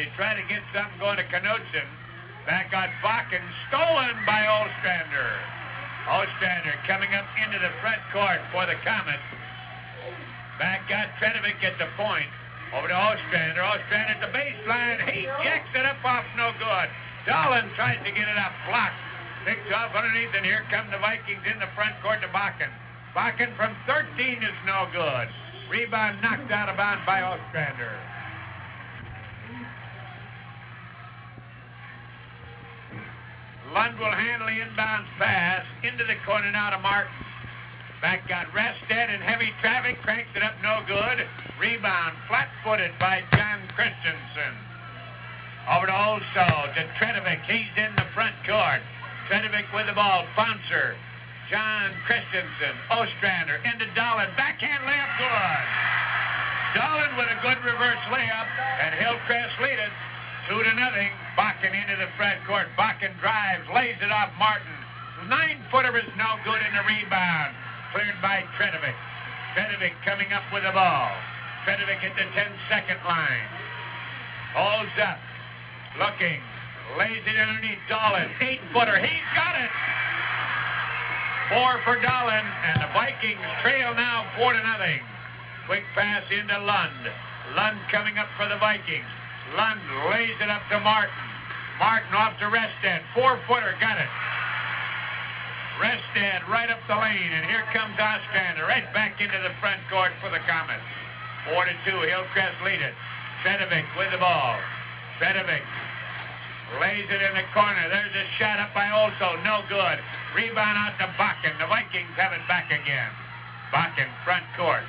They try to get something going to Knudsen. Back on Bakken, stolen by Ostrander. Ostrander coming up into the front court for the Comets. Back got Tredovic at the point. Over to Ostrander. Ostrander at the baseline. He jacks it up off, no good. Dolan tries to get it up, blocked. Picks off underneath, and here come the Vikings in the front court to Bakken. Bakken from 13 is no good. Rebound knocked out of bounds by Ostrander. Lund will handle the inbound pass into the corner now to Martin. Back got Rested in heavy traffic, cranks it up, no good. Rebound, flat-footed by John Christensen. Over to Olso, to Tredovic. He's in the front court. Tredovic with the ball, bouncer. John Christensen, Ostrander, into Dolan. Backhand layup, good. Dolan with a good reverse layup, and Hillcrest lead it 2-0. Bakken into the front court. Bakken drives, lays it off Martin. 9-footer is no good in the rebound. Cleared by Tredovic. Tredovic coming up with the ball. Tredovic at the 10-second line. Holds up. Looking. Lays it underneath Dolan. 8-footer. He's got it. 4 for Dolan. And the Vikings trail now 4-0. Quick pass into Lund. Lund coming up for the Vikings. Lund lays it up to Martin. Martin off to Rested. 4-footer. Got it. Rested right up the lane. And here comes Ostrander right back into the front court for the Comets. 4-2. Hillcrest lead it. Tredovic with the ball. Tredovic lays it in the corner. There's a shot up by Olso. No good. Rebound out to Bakken. The Vikings have it back again. Bakken, front court.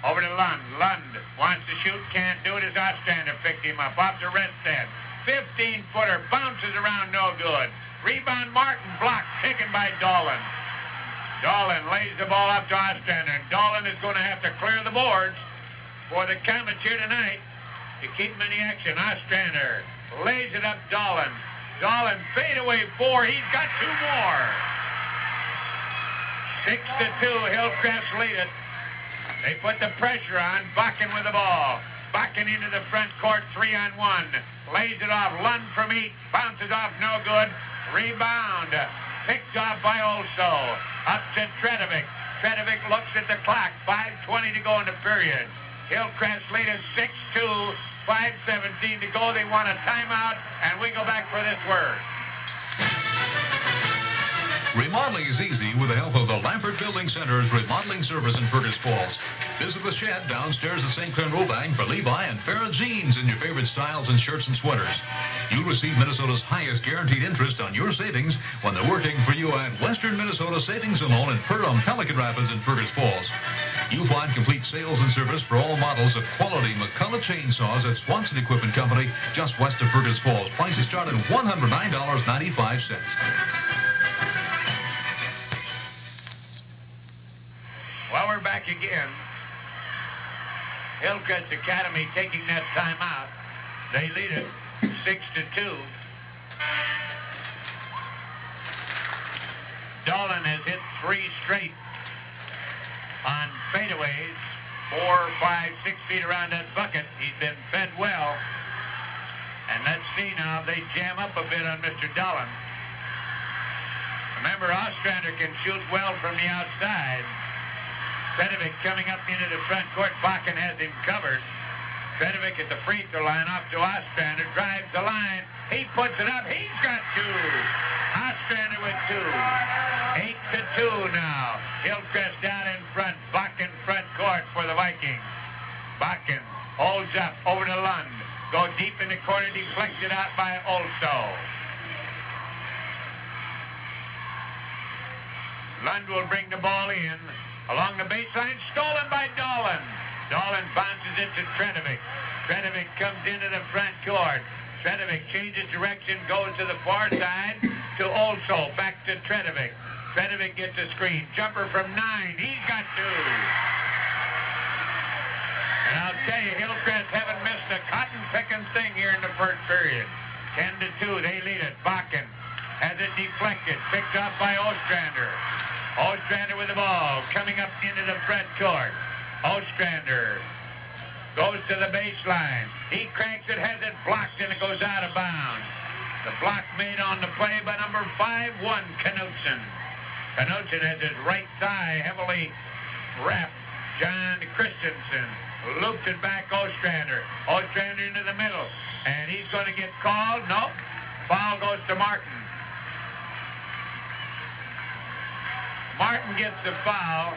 Over to Lund. Lund wants to shoot. Can't do it as Ostrander picked him up. Off to Redstead. 15-footer. Bounces around. No good. Rebound Martin. Blocked. Taken by Dolan. Dolan lays the ball up to Ostrander. And Dolan is going to have to clear the boards for the Comets here tonight to keep them in the action. Ostrander lays it up Dolan. Dolan fade away 4. He's got 2 more. 6-2. Hillcrest lead it. They put the pressure on. Bakken with the ball. Bakken into the front court. 3-on-1. Lays it off. Lund from 8. Bounces off. No good. Rebound. Picked off by Olso. Up to Tredovic. Tredovic looks at the clock. 5:20 to go in the period. Hillcrest lead is 6-2. 5:17 to go. They want a timeout, and we go back for this word. Remodeling is easy with the help of the Lampert Building Center's remodeling service in Fergus Falls. Visit the shed downstairs at St. Clair Levang for Levi and Farrah jeans in your favorite styles and shirts and sweaters. You'll receive Minnesota's highest guaranteed interest on your savings when they're working for you at Western Minnesota Savings and Loan in Pelican Rapids and Fergus Falls. You'll find complete sales and service for all models of quality McCullough chainsaws at Swanson Equipment Company just west of Fergus Falls. Prices start at $109.95. Well, we're back again. Hillcrest Academy taking that time out. They lead it 6-2. Dolan has hit 3 straight on fadeaways. 4, 5, 6 feet around that bucket. He's been fed well. And let's see now if they jam up a bit on Mr. Dolan. Remember, Ostrander can shoot well from the outside. Tredovic coming up into the front court. Bakken has him covered. Tredovic at the free throw line off to Ostrander. Drives the line. He puts it up. He's got 2. Ostrander with 2. 8-2 now. Hillcrest down in front. Bakken front court for the Vikings. Bakken holds up over to Lund. Go deep in the corner. Deflected out by Olso. Lund will bring the ball in. Along the baseline, stolen by Dolan. Dolan bounces it to Tredovic. Tredovic comes into the front court. Tredovic changes direction, goes to the far side to Olso. Back to Tredovic. Tredovic gets a screen. Jumper from 9. He's got 2. And I'll tell you, Hillcrest haven't missed a cotton-picking thing here in the first period. 10-2, they lead it. Bakken has it deflected. Picked up by Ostrander. Ostrander with the ball, coming up into the front court. Ostrander Goes to the baseline. He cranks it, has it blocked, and it goes out of bounds. The block made on the play by number 5'1", Knutson. Knutson has his right thigh heavily wrapped. John Christensen looped it back Ostrander. Ostrander into the middle. And he's going to get called. Nope. Foul goes to Martin. Martin gets the foul.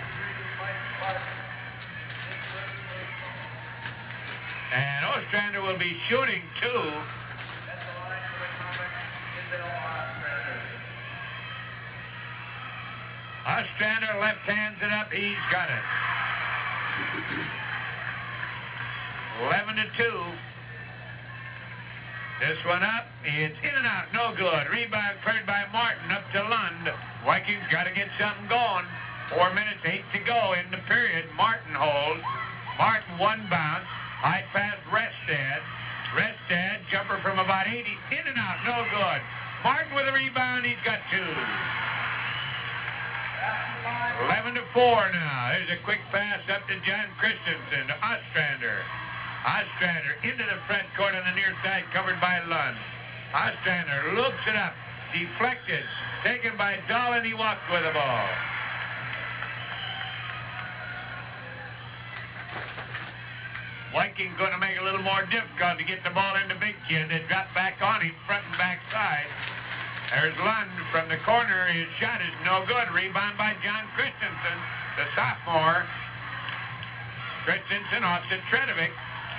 And Ostrander will be shooting two. Ostrander left hands it up. He's got it. 11-2. This one up. It's in and out. No good. Rebound cleared by Martin up to Lund. Vikings got to get something going. 4 minutes, 8 to go in the period. Martin holds. Martin one bounce. High pass Restad. Restad, jumper from about 80. In and out. No good. Martin with a rebound. He's got two. 11-4 now. There's a quick pass up to John Christensen to Ostrander. Ostrander into the front court on the near side, covered by Lund. Ostrander loops it up, deflected, taken by Dahlin. He walked with the ball. Vikings going to make it a little more difficult to get the ball into Big Kid. They drop back on him, front and back side. There's Lund from the corner. His shot is no good. Rebound by John Christensen, the sophomore. Christensen off to Tredovic.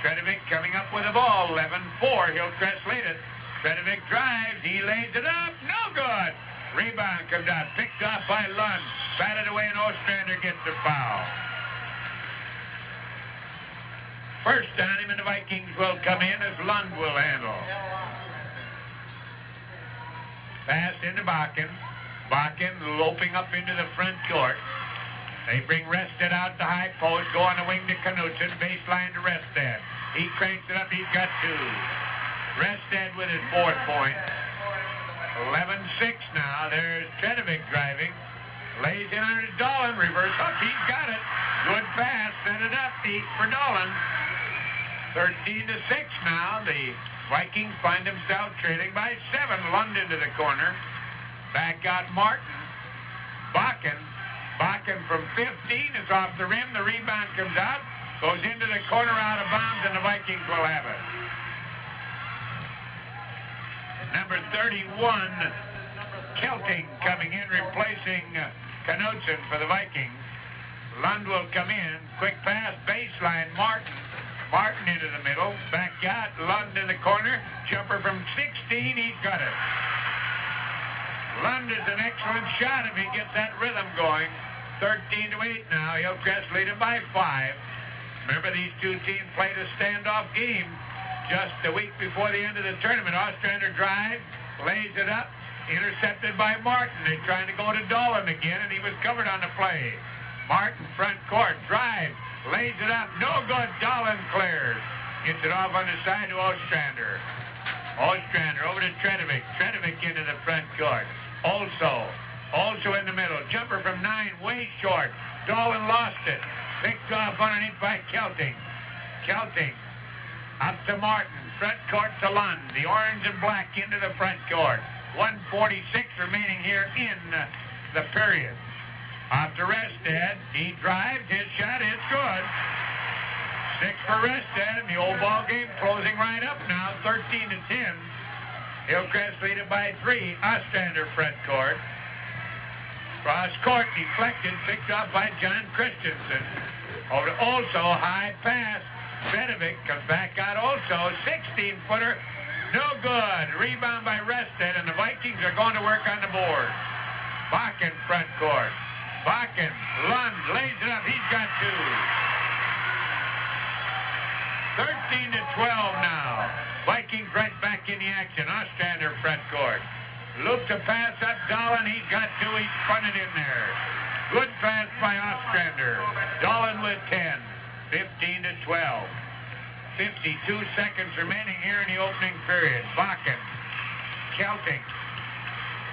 Tredovic coming up with the ball. 11-4. Hillcrest lead it. Tredovic drives. He lays it up. No good. Rebound comes out. Picked off by Lund. Batted away, and Ostrander gets the foul. First down him, and the Vikings will come in as Lund will handle. Pass into Bakken. Bakken loping up into the front court. They bring Restad out to high post. Go on the wing to Knutson. Baseline to Restad. He cranks it up. He's got two. Restad with his fourth point. 11-6 now. There's Tredovic driving. Lays in under Dahlin. Reverse hook. He's got it. Good pass. Send it up. Deep for Dahlin. 13-6 now. The Vikings find themselves trailing by 7. Lund into the corner. Back out Martin. Bakken. Bakken from 15 is off the rim. The rebound comes out. Goes into the corner, out of bounds, and the Vikings will have it. Number 31, Kelting coming in, replacing Knutson for the Vikings. Lund will come in. Quick pass, baseline, Martin. Martin into the middle. Back out, Lund in the corner. Jumper from 16, he's got it. Lund is an excellent shot if he gets that rhythm going. 13-8 now. Hillcrest lead him by 5. Remember, these two teams played a standoff game just a week before the end of the tournament. Ostrander drives, lays it up, intercepted by Martin. They're trying to go to Dahlin again, and he was covered on the play. Martin, front court, drives, lays it up, no good. Dahlin clears. Gets it off on the side to Ostrander. Ostrander over to Tredovic. Tredovic into the front court. Also in the middle. Jumper from 9, way short. Dahlin lost it. Picked off underneath by Kelting. Kelting up to Martin. Front court to Lund. The orange and black into the front court. 1:46 remaining here in the period. Off to Restad. He drives. His shot is good. 6 for Restad. And the old ball game closing right up now. 13-10. Hillcrest lead it by 3. Ostrander front court. Cross court, deflected, picked up by John Christensen. Over to also, high pass. Tredovic comes back out also. 16-footer, no good. Rebound by Restad, and the Vikings are going to work on the board. Bakken front court. Bakken, Lund, lays it up. He's got 2. 13-12 now. Vikings right back in the action. Ostrander front court. Loop to pass up Dahlin. He's got 2. He's fronted in there. Good pass by Ostrander. Dahlin with 10. 15-12. 52 seconds remaining here in the opening period. Bakken. Kelting.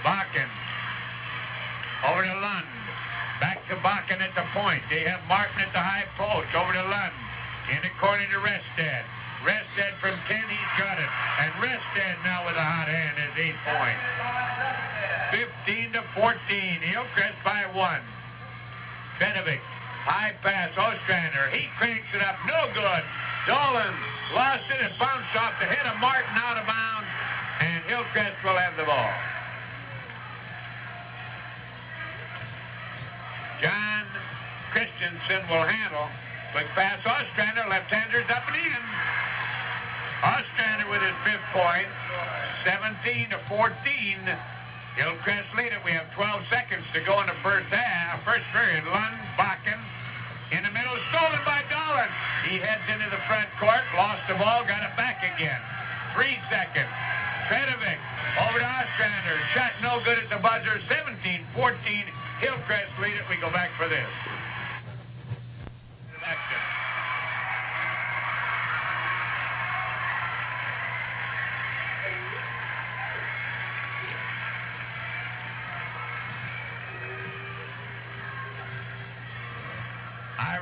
Bakken. Over to Lund. Back to Bakken at the point. They have Martin at the high post. Over to Lund. In the corner to Rested. Rested from 10, he's got it. And Rested now with a hot hand is 8 points. 15-14, Hillcrest by 1. Tredovic, high pass, Ostrander. He cranks it up, no good. Dolan lost it, it bounced off the head of Martin out of bounds, and Hillcrest will have the ball. John Christensen will handle. Quick pass, Ostrander, left-handers up and in. Ostrander with his 5th point, 17-14. Hillcrest lead it. We have 12 seconds to go in the first period. Lund, Bakken, in the middle, stolen by Dolan. He heads into the front court, lost the ball, got it back again. 3 seconds. Tredovic over to Ostrander. Shot no good at the buzzer. 17-14. Hillcrest lead it. We go back for this. Action.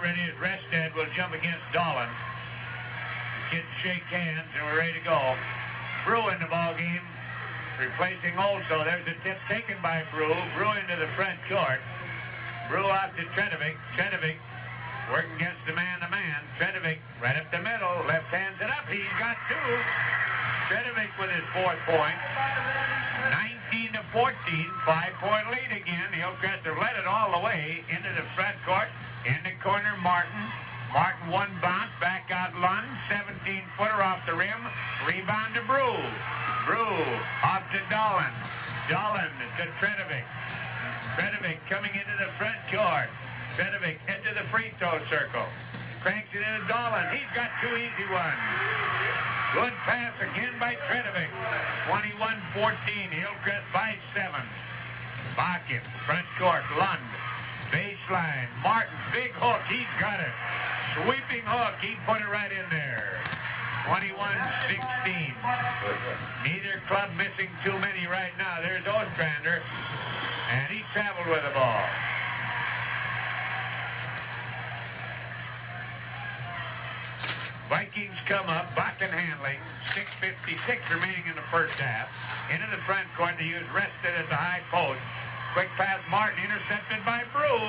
Ready as Rested will jump against Dolan. The kids shake hands and we're ready to go. Brew in the ball game, replacing Olso. There's a tip taken by Brew. Brew into the front court. Brew out to Tredovic. Tredovic working against the man-to-man. Tredovic right up the middle. Left hands it up. He's got 2. Tredovic with his 4th point. 19-14. 5-point lead again. Hillcrest have led it all the way into the front court. In the corner, Martin. Martin one bounce, back out Lund. 17-footer off the rim. Rebound to Brew. Brew off to Dolan. Dolan to Tredovic. Tredovic coming into the front court. Tredovic into the free throw circle. Cranks it into Dolan. He's got 2 easy ones. Good pass again by Tredovic. 21-14. Hillcrest by 7. Bakken, front court, Lund. Baseline, Martin, big hook, he's got it. Sweeping hook, he put it right in there. 21-16. Neither club missing too many right now. There's Ostrander, and he traveled with the ball. Vikings come up, Bakken handling, 6:56 remaining in the first half. Into the front court to use Rested at the high post. Quick pass, Martin, intercepted by Brew.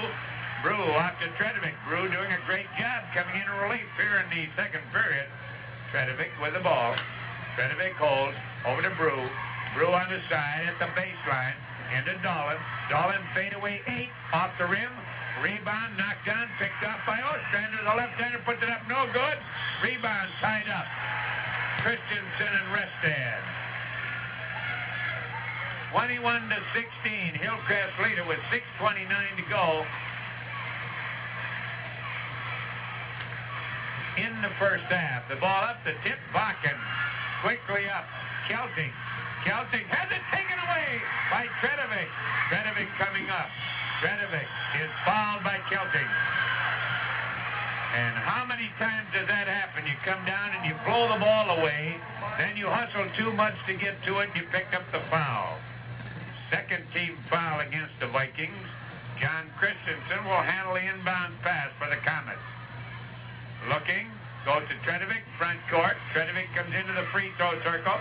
Brew off to Tredovic. Brew doing a great job coming in relief here in the second period. Tredovic with the ball. Tredovic holds over to Brew. Brew on the side at the baseline. Into Dolan. Dolan fade away 8 off the rim. Rebound knocked down, picked up by Ostrander. The left-hander puts it up, no good. Rebound tied up. Christensen and Rested. 21-16. Hillcrest leader with 6:29 to go. In the first half. The ball up, the tip, Bakken. Quickly up. Kelting. Kelting has it taken away by Tredovic. Tredovic coming up. Tredovic is fouled by Kelting. And how many times does that happen? You come down and you blow the ball away, then you hustle too much to get to it, and you pick up the foul. Second team foul against the Vikings. John Christensen will handle the inbound pass for the Comets. Looking, goes to Tredovic, front court. Tredovic comes into the free throw circle.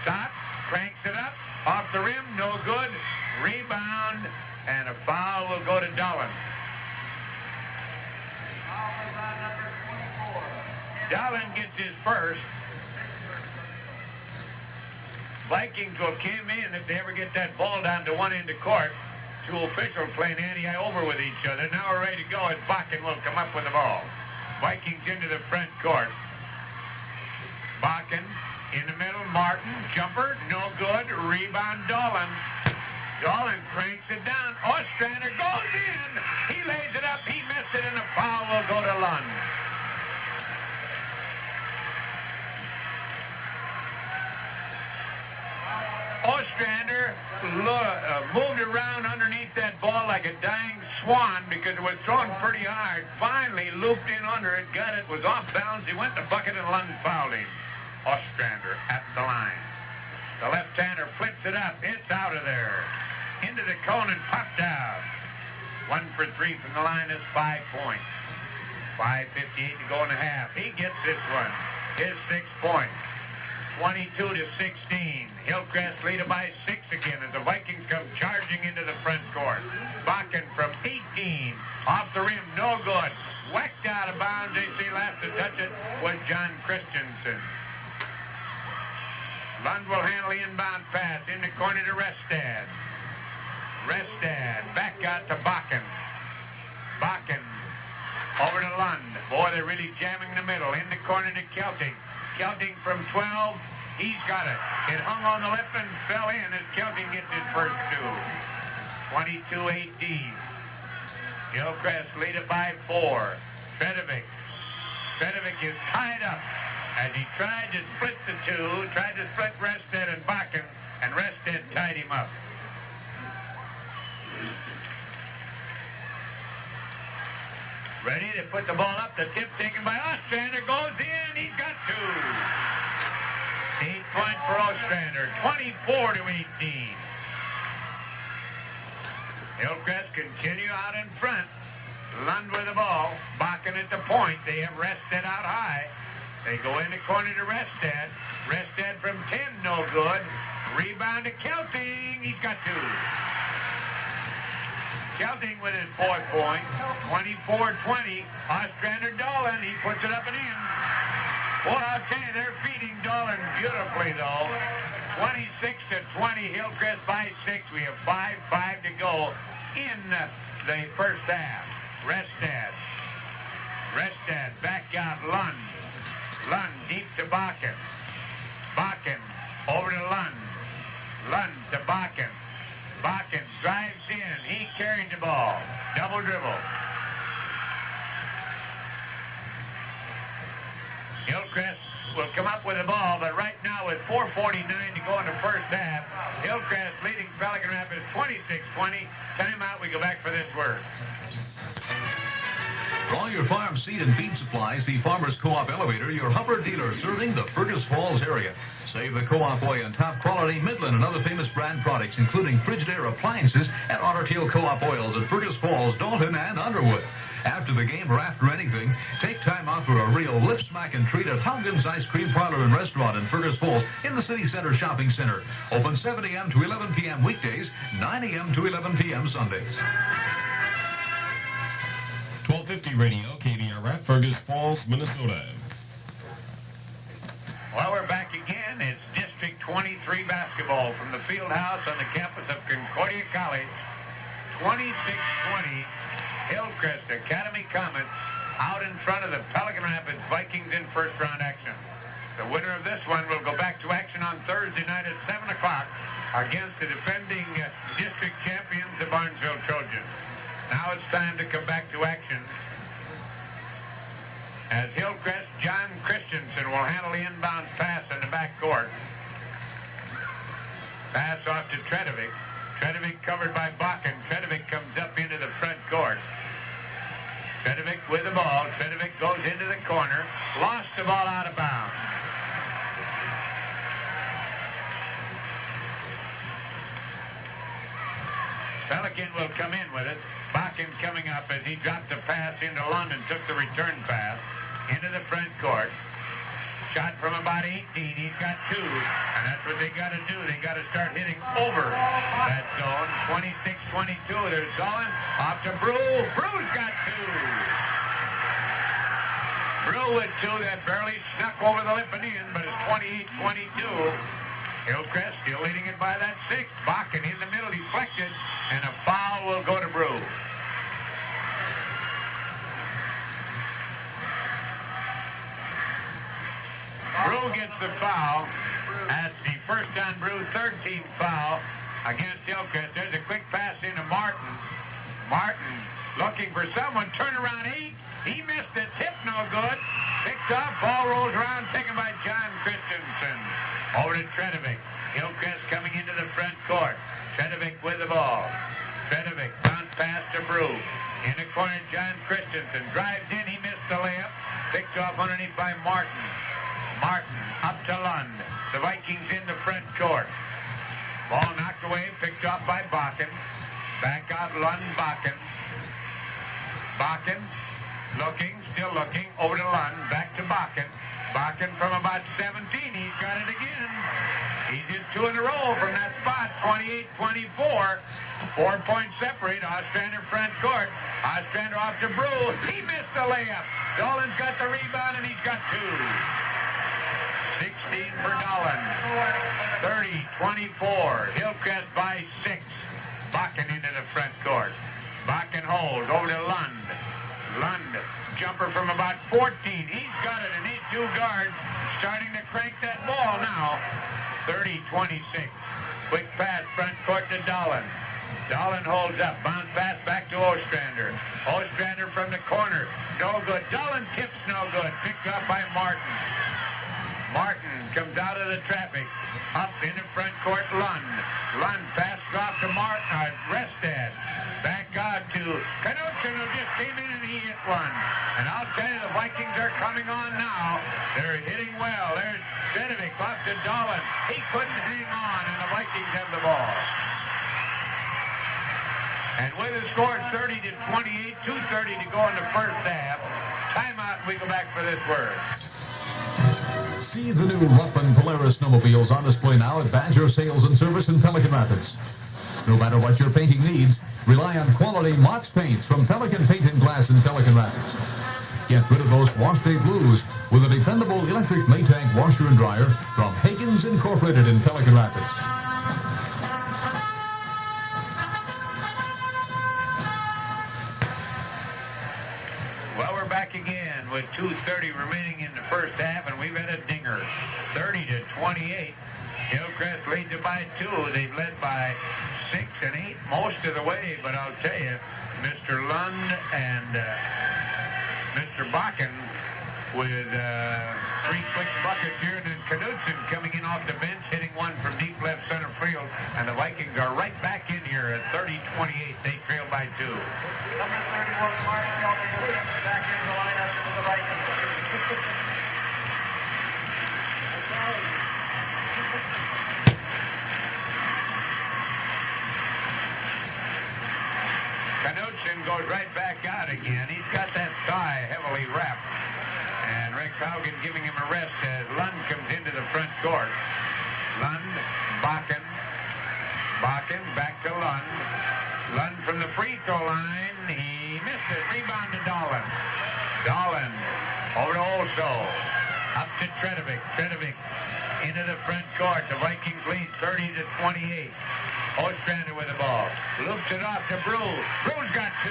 Stops, cranks it up, off the rim, no good. Rebound, and a foul will go to Dolan. Dolan gets his first. Vikings will come in if they ever get that ball down to one end of court. 2 officials playing ante-eye over with each other. Now we're ready to go, and Bakken will come up with the ball. Vikings into the front court. Bakken in the middle. Martin, jumper, no good. Rebound, Dolan. Dolan cranks it down. Ostrander goes in. He lays it up. He missed it, and the foul will go to Lund. Ostrander moved around underneath that ball like a dying swan because it was thrown pretty hard. Finally looped in under it, got it, was off balance. He went to bucket and Lund fouled him. Ostrander at the line. The left-hander flips it up. It's out of there. Into the cone and popped out. 1 for 3 from the line is 5 points. 5:58 to go in the half. He gets this one. His 6 points. 22-16. Hillcrest lead it by 6 again as the Vikings come charging into the front court. Bakken from 18. Off the rim, no good. Whacked out of bounds. They say last to touch it was John Christensen. Lund will handle the inbound pass in the corner to Restad. Restad back out to Bakken. Bakken over to Lund. Boy, they're really jamming the middle. In the corner to Kelting. Kelting from 12. He's got it. It hung on the lip and fell in as Kelting gets his first 2. 22-18. Hillcrest lead it by 4. Tredovic. Tredovic is tied up as he tried to split the two, tried to split Restad and Bakken, and Restad tied him up. Ready to put the ball up. The tip taken by Ostrander goes in. He's got 2. 8 points for Ostrander. 24-18. Hillcrest continue out in front. Lund with the ball. Bakken at the point. They have Restad out high. They go in the corner to Restad. Restad from 10, no good. Rebound to Kelting. He's got 2. Kelting with his 4th point. 24-20. Ostrander Dolan. He puts it up and in. Well, I'll tell you, they're feeding Dolan beautifully, though. 26-20. Hillcrest by 6. We have 5:05 to go in the first half. Restad. Restad back out Lund. Lund deep to Bakken. Bakken over to Lund. Lund to Bakken. Bakken drives in. He carried the ball. Double dribble. Hillcrest will come up with the ball, but right now with 4:49 to go in the first half, Hillcrest leading Pelican Rapids 26-20. Timeout. We go back for this word. For all your farm seed and feed supplies, the Farmers Co-op Elevator, your Hubbard dealer serving the Fergus Falls area. Save the Co-op way on top quality Midland and other famous brand products, including Frigidaire appliances and Otter Tail Co-op oils at Fergus Falls, Dalton, and Underwood. After the game or after anything, take time out for a real lip smack and treat at Haugen's Ice Cream Parlor and Restaurant in Fergus Falls in the City Center Shopping Center. Open 7 a.m. to 11 p.m. weekdays, 9 a.m. to 11 p.m. Sundays. 1250 radio, KBRF, Fergus Falls, Minnesota. Well, we're back again. It's District 23 basketball from the field house on the campus of Concordia College. 26-20, Hillcrest Academy Comets out in front of the Pelican Rapids Vikings in first-round action. The winner of this one will go back to action on Thursday night at 7 o'clock against the defending district champions, the Barnesville Trojans. Now it's time to come back to action as Hillcrest John Christensen will handle the inbound pass in the backcourt. Pass off to Tredovic. Tredovic covered by Bakken. Tredovic comes up into the front court. Tredovic with the ball. Tredovic goes into the corner. Lost the ball out of bounds. Pelican will come in with it. Bakken coming up as he dropped the pass into London, took the return pass into the front court. Shot from about 18. He's got 2. And that's what they got to do. They got to start hitting over that zone. 26-22. There's Dolan. Off to Brew. Brew's got 2. Brew with 2. That barely snuck over the lip and in, but it's 28-22. Hillcrest still leading it by that 6. Bakken in the middle, deflected, and a foul will go to Brew. Brew gets the foul. That's the first on Brew, 13th foul against Hillcrest. There's a quick pass into Martin. Martin looking for someone. Turn around 8. He missed the tip, no good. Picked up, ball rolls around, taken by John Christensen. Over to Tredovic. Hillcrest coming into the front court. Tredovic with the ball. Tredovic, bounce pass to Brew. In the corner, John Christensen drives in. He missed the layup. Picked off underneath by Martin. Martin up to Lund. The Vikings in the front court. Ball knocked away, picked off by Bakken. Back out Lund, Bakken. Bakken looking, still looking. Over to Lund. Back to Bakken. Bakken from about 17. He's got it again. He did 2 in a row from that spot. 28-24. 4 points separate. Ostrander front court. Ostrander off to Brew. He missed the layup. Dolan's got the rebound, and he's got 2. 16 for Dolan. 30-24. Hillcrest by 6. Bakken into the front court. Bakken holds over to Lund. Lund, jumper from about 14. He's got it, and these 2 guards starting to crank that ball now. 30-26. Quick pass, front court to Dolan. Dolan holds up. Bounce pass back to Ostrander. Ostrander from the corner. No good. Dolan tips no good. Picked up by Martin. Martin comes out of the traffic. Up in the front court, Lund. Lund pass drop to Martin. Restad. Back out to Knudsen, who just came in and he hit one. And I'll tell you, the Vikings are coming on now. They're hitting well. There's Zedovic off to Dolan. He couldn't hang on, and the Vikings have the ball. And with the score 30-28, 2:30 to go in the first half. Timeout, and we go back for this word. See the new Ruffin Polaris snowmobiles on display now at Badger Sales and Service in Pelican Rapids. No matter what your painting needs, rely on quality Mott's paints from Pelican Paint and Glass in Pelican Rapids. Get rid of those wash day blues with a dependable electric Maytag washer and dryer from Hagen's Incorporated in Pelican Rapids. Well, we're back again with 2:30 remaining in the first half, and we've had a dinger. 30-28. Hillcrest leads it by 2. They've led by 6 and 8 most of the way, but I'll tell you, Mr. Lund and Mr. Bakken with 3 quick buckets here, and then Knudsen coming in off the bench, hitting one from deep left center field, and the Vikings are right back in here at 30-28. They trail by 2. Number 31, Martin Williams, back in the lineup for the Vikings. Knudsen goes right back out again. He's got that thigh heavily wrapped. And Rex Haugen giving him a rest as Lund comes into the front court. Lund, Bakken. Bakken back to Lund. Lund from the free throw line. He missed it. Rebound to Dolan. Dolan over to Olso. Up to Tredovic. Tredovic into the front court. The Vikings lead 30-28. Ostrander with the ball. Loops it off to Brew. Brew's got 2.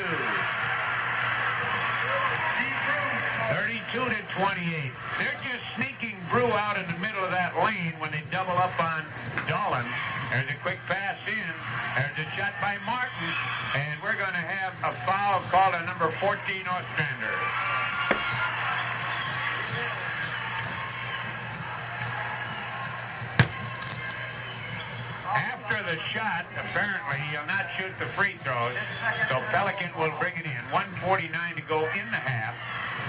32-28. They're just sneaking Brew out in the middle of that lane when they double up on Dolan. There's a quick pass in. There's a shot by Martin. And we're going to have a foul called on number 14, Ostrander. After the shot, apparently he'll not shoot the free throws, so Pelican will bring it in. 1:49 to go in the half.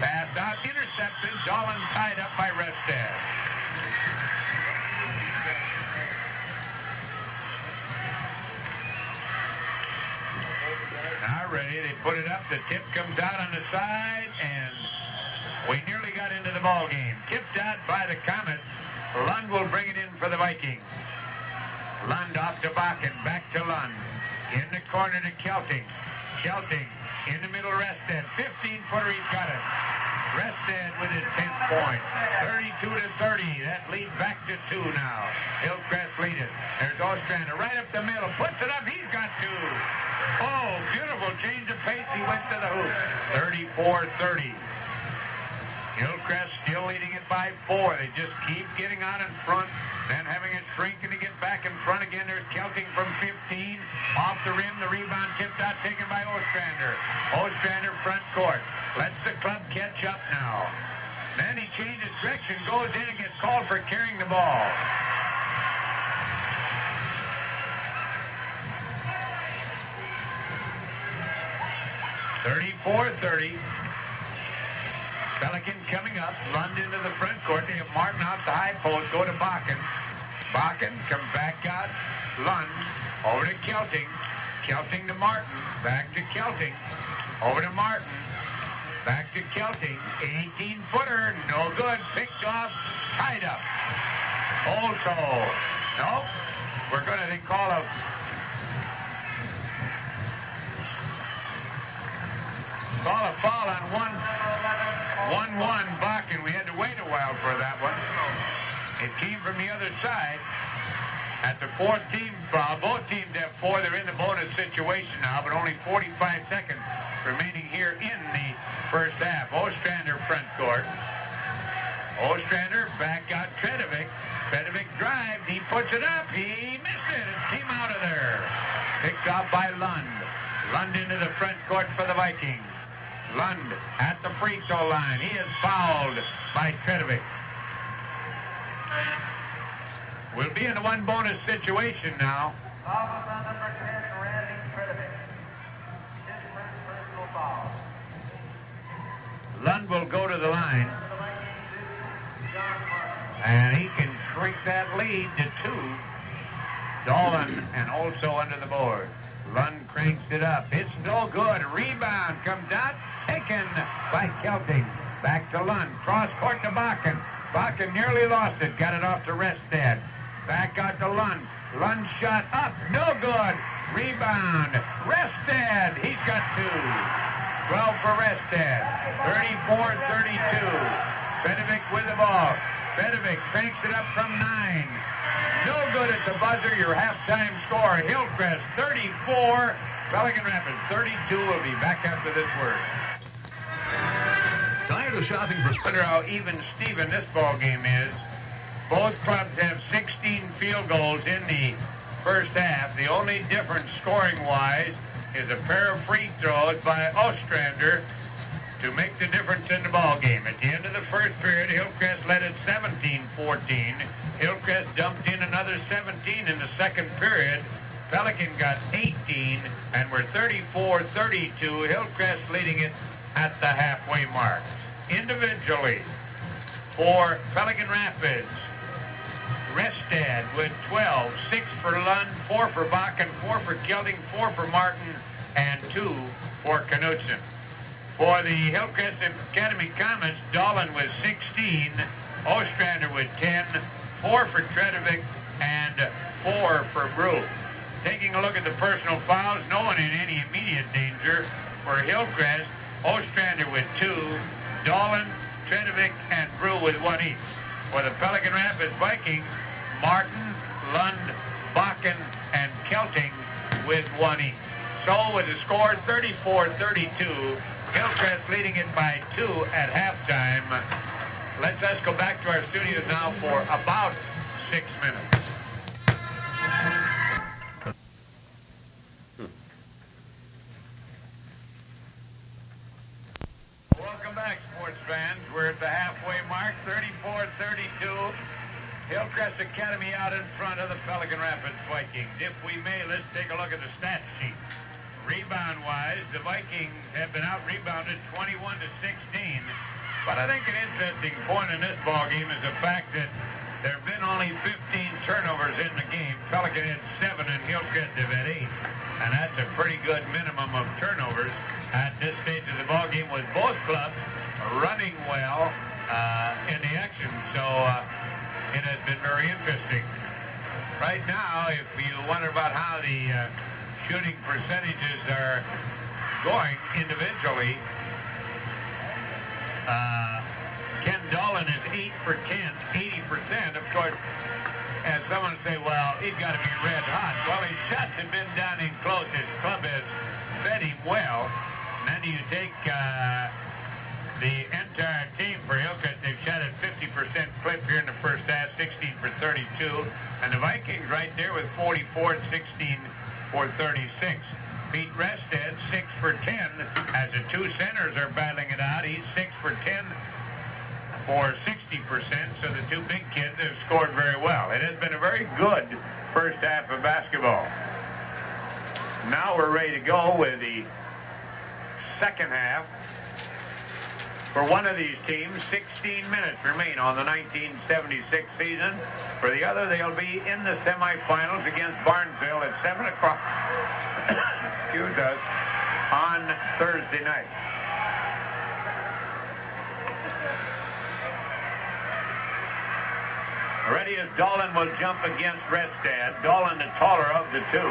Pass out, intercepted. Dolan tied up by Restad. Now ready, they put it up. The tip comes out on the side, and we nearly got into the ball game. Tipped out by the Comets. Lund will bring it in for the Vikings. Lund off to Bakken, back to Lund. In the corner to Kelting. Kelting in the middle, Restad. 15-footer, he's got it. Restad with his 10th point. 32-30. That leads back to 2 now. Hillcrest lead it. There's Ostrander right up the middle. Puts it up. He's got 2. Oh, beautiful change of pace. He went to the hoop. 34-30. Hillcrest still leading it by 4. They just keep getting out in front, then having it shrink to get back in front again. There's Kelting from 15. Off the rim, the rebound tipped out, taken by Ostrander. Ostrander front court. Lets the club catch up now. Then he changes direction, goes in and gets called for carrying the ball. (34-30). Pelican coming up. Lund into the front court. They have Martin out the high post. Go to Bakken. Bakken comes back out. Lund over to Kelting. Kelting to Martin. Back to Kelting. Over to Martin. Back to Kelting. 18-footer. No good. Picked off. Tied up. Also. Nope. We're going to call a foul on 1-1 Bakken. We had to wait a while for that one. It came from the other side. At the fourth team foul, both teams have four. They're in the bonus situation now, but only 45 seconds remaining here in the first half. Ostrander front court. Ostrander back out Tredovic. Tredovic drives. He puts it up. He missed it. It came out of there. Picked off by Lund. Lund into the front court for the Vikings. Lund at the free throw line. He is fouled by Tredovic. We'll be in a one bonus situation now. Foul was on number 10, Randy Tredovic. His first personal foul. Lund will go to the line. And he can shrink that lead to 2. Dolan and also under the board. Lund cranks it up. It's no good. Rebound comes out. Taken by Kelting. Back to Lund. Cross court to Bakken. Bakken nearly lost it. Got it off to Restad. Back out to Lund. Lund shot up. No good. Rebound. Restad. He's got 2. 12 for Restad. 34-32. Tredovic with the ball. Tredovic cranks it up from 9. No good at the buzzer. Your halftime score. Hillcrest 34. Pelican Rapids 32. Will be back after this word. Tired of shopping for... Wonder how even Steven this ball game is. Both clubs have 16 field goals in the first half. The only difference scoring-wise is a pair of free throws by Ostrander to make the difference in the ball game. At the end of the first period, Hillcrest led at 17-14. Hillcrest dumped in another 17 in the second period. Pelican got 18, and we're 34-32. Hillcrest leading it at the halfway mark. Individually, for Pelican Rapids, Restad with 12, 6 for Lund, 4 for Bakken, 4 for Kelting, 4 for Martin, and 2 for Knutson. For the Hillcrest Academy Comets, Dolan with 16, Ostrander with 10, 4 for Tredovic, and 4 for Brew. Taking a look at the personal fouls, no one in any immediate danger. For Hillcrest, Ostrander with 2, Dolan, Tredovic, and Brew with 1 each. For the Pelican Rapids Vikings, Martin, Lund, Bakken, and Kelting with 1 each. So with the score 34-32, Hillcrest leading it by 2 at halftime. Let's us go back to our studios now for about 6 minutes. Welcome back, sports fans. We're at the halfway mark, 34-32. Hillcrest Academy out in front of the Pelican Rapids Vikings. If we may, let's take a look at the stat sheet. Rebound-wise, the Vikings have been out-rebounded 21-16. But I think an interesting point in this ball game is the fact that there have been only 15 turnovers in the game. Pelican had 7 and Hillcrest have had 8. And that's a pretty good minimum of turnovers at this stage of the ball game, with both clubs running well in the action. So it has been very interesting. Right now, if you wonder about how the shooting percentages are going individually, Ken Dolan is 8 for 10, 80%. Of course, as someone say, well, he's got to be red hot. Well, his shots have been down in close. His club has fed him well. And then you take the entire team for Hillcrest. They've shot at 50% clip here in the first half, 16 for 32. And the Vikings right there with 44 and 16 for 36. Pete Restad, 6 for 10, as the two centers are battling it out. He's 6 for 10 for 60%, so the two big kids have scored very well. It has been a very good first half of basketball. Now we're ready to go with the second half. For one of these teams, 16 minutes remain on the 1976 season. For the other, they'll be in the semifinals against Barnesville at 7 o'clock excuse us, on Thursday night. Ready as Dolan will jump against Restad. Dolan, the taller of the two.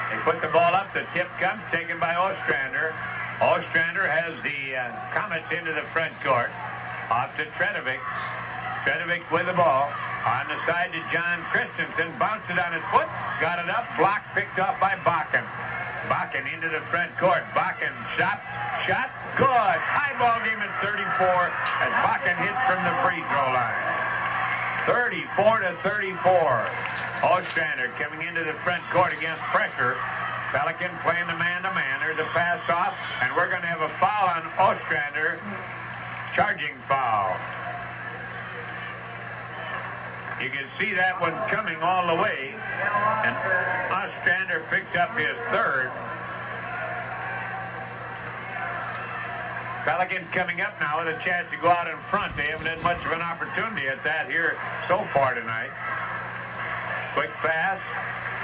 They put the ball up. The tip comes, taken by Ostrander. Ostrander has the Comets into the front court. Off to Tredovic. Tredovic with the ball. On the side to John Christensen. Bounced it on his foot. Got it up. Blocked, picked off by Bakken. Bakken into the front court. Bakken shot. Good. High ball game at 34 as Bakken hits from the free throw line. 34-34. Ostrander coming into the front court against pressure. Pelican playing the man-to-man. There's a pass off, and we're going to have a foul on Ostrander. Charging foul. You can see that one coming all the way, and Ostrander picked up his third. Pelican coming up now with a chance to go out in front. They haven't had much of an opportunity at that here so far tonight. Quick pass.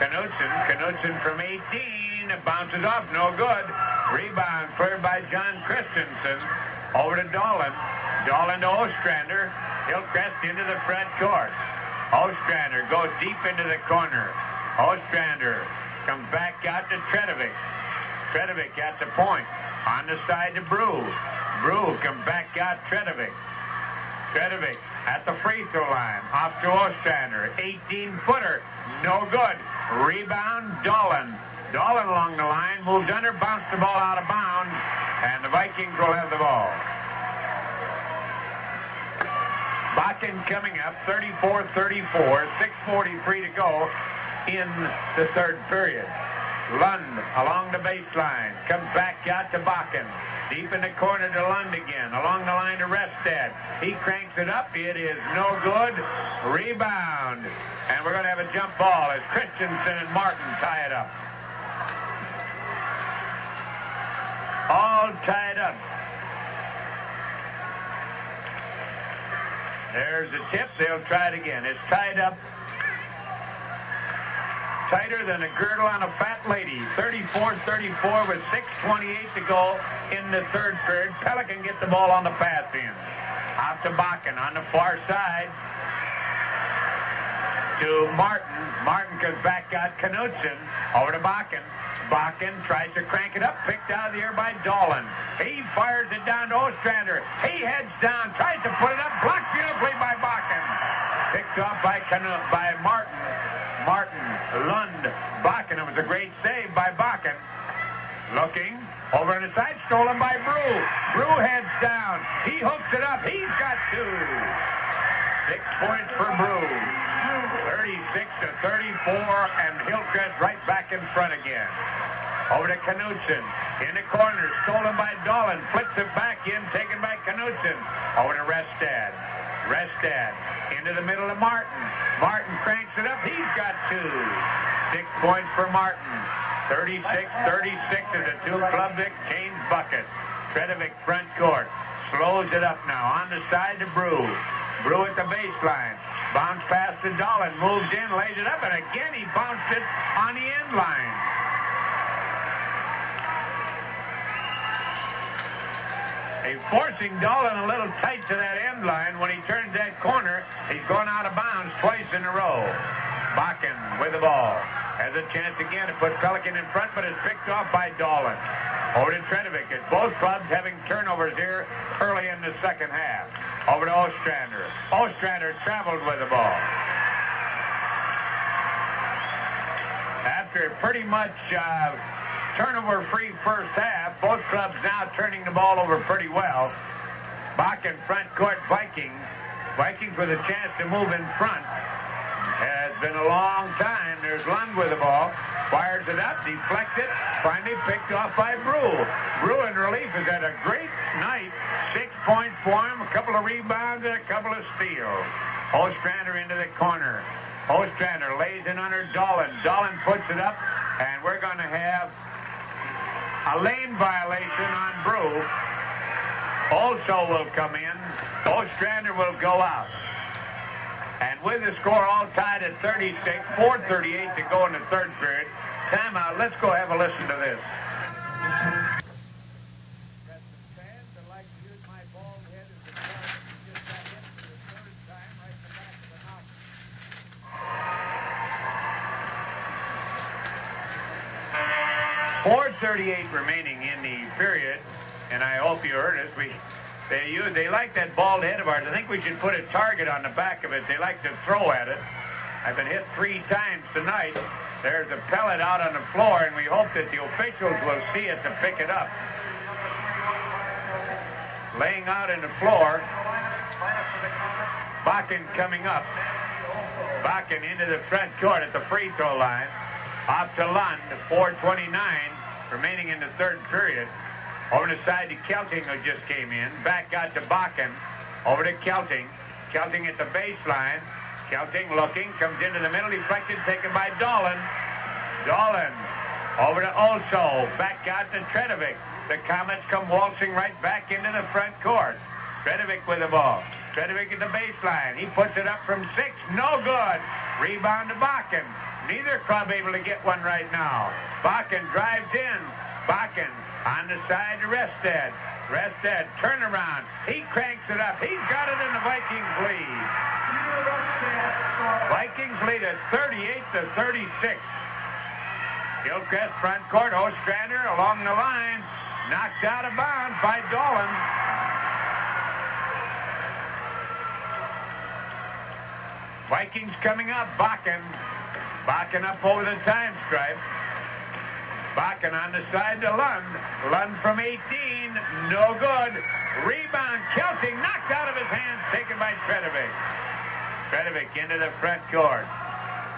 Knutson from 18. It bounces off. No good. Rebound cleared by John Christensen. Over to Dolan. Dolan to Ostrander. Hillcrest into the front court. Ostrander goes deep into the corner. Ostrander comes back out to Tredovic. Tredovic at the point. On the side to Brew. Brew comes back out Tredovic. Tredovic at the free throw line. Off to Ostrander. 18-footer. No good. Rebound, Dolan. Dolan along the line. Moves under. Bounced the ball out of bounds. And the Vikings will have the ball. Bakken coming up, 34-34, 6:43 to go in the third period. Lund along the baseline, comes back out to Bakken. Deep in the corner to Lund again, along the line to Restad. He cranks it up, it is no good. Rebound, and we're going to have a jump ball as Christensen and Martin tie it up. All tied up. There's the tip. They'll try it again. It's tied up tighter than a girdle on a fat lady. 34-34 with 6:28 to go in the third period. Pelican gets the ball on the pass in. Out to Bakken on the far side to Martin. Martin comes back out Knutson. Over to Bakken. Bakken tries to crank it up, picked out of the air by Dolan. He fires it down to Ostrander. He heads down, tries to put it up, blocked beautifully by Bakken. Picked off by Martin. Martin, Lund, Bakken. It was a great save by Bakken. Looking over on the side, stolen by Brew. Brew heads down. He hooks it up. He's got two. 6 points for Brew. 36-34, and Hillcrest right back in front again. Over to Knutson. In the corner, stolen by Dolan. Flips it back in, taken by Knutson. Over to Restad. Restad into the middle of Martin. Martin cranks it up. He's got two. 6 points for Martin. 36-36 is a two-club exchange bucket. Tredovic front court. Slows it up now. On the side to Brew. Brew at the baseline. Bounce pass to Dolan. Moves in, lays it up, and again he bounced it on the end line. He's forcing Dolan a little tight to that end line. When he turns that corner, he's gone out of bounds twice in a row. Bakken with the ball. Has a chance again to put Pelican in front, but it's picked off by Dolan. Over to Tredovic. It's both clubs having turnovers here early in the second half. Over to Ostrander. Ostrander traveled with the ball. After pretty much turnover-free first half, both clubs now turning the ball over pretty well. Bakken front court Vikings. Vikings with a chance to move in front. Has been a long time. There's Lund with the ball. Fires it up, deflects it, finally picked off by Brew. Brew in relief has had a great night. 6 points for him, a couple of rebounds, and a couple of steals. Ostrander into the corner. Ostrander lays in under Dolan. Dolan puts it up, and we're going to have a lane violation on Brew. Also will come in. Ostrander will go out. And with the score all tied at 36, 4:38 to go in the third period. Timeout. Let's go have a listen to this. Fans that like to use my bald head as a point. Just got hit for the third time right in the back of the mouth. 4:38 remaining in the period, and I hope you heard us. They like that bald head of ours. I think we should put a target on the back of it. They like to throw at it. I've been hit 3 times tonight. There's a pellet out on the floor, and we hope that the officials will see it to pick it up. Laying out on the floor. Bakken coming up. Bakken into the front court at the free throw line. Off to Lund, 4:29 remaining in the third period. Over the side to Kelting, who just came in. Back out to Bakken. Over to Kelting. Kelting at the baseline. Kelting looking, comes into the middle, deflected, taken by Dolan. Dolan over to Olso. Back out to Tredovic. The Comets come waltzing right back into the front court. Tredovic with the ball. Tredovic at the baseline. He puts it up from 6. No good. Rebound to Bakken. Neither club able to get one right now. Bakken drives in. Bakken on the side to Rested. Rested, turnaround. He cranks it up. He's got it in the Vikings lead. Vikings lead at 38-36. Hillcrest front court. Ostrander along the line. Knocked out of bounds by Dolan. Vikings coming up. Bakken. Bakken up over the time stripe. Bakken on the side to Lund. Lund from 18. No good. Rebound. Kelting knocked out of his hands. Taken by Tredovic. Tredovic into the front court.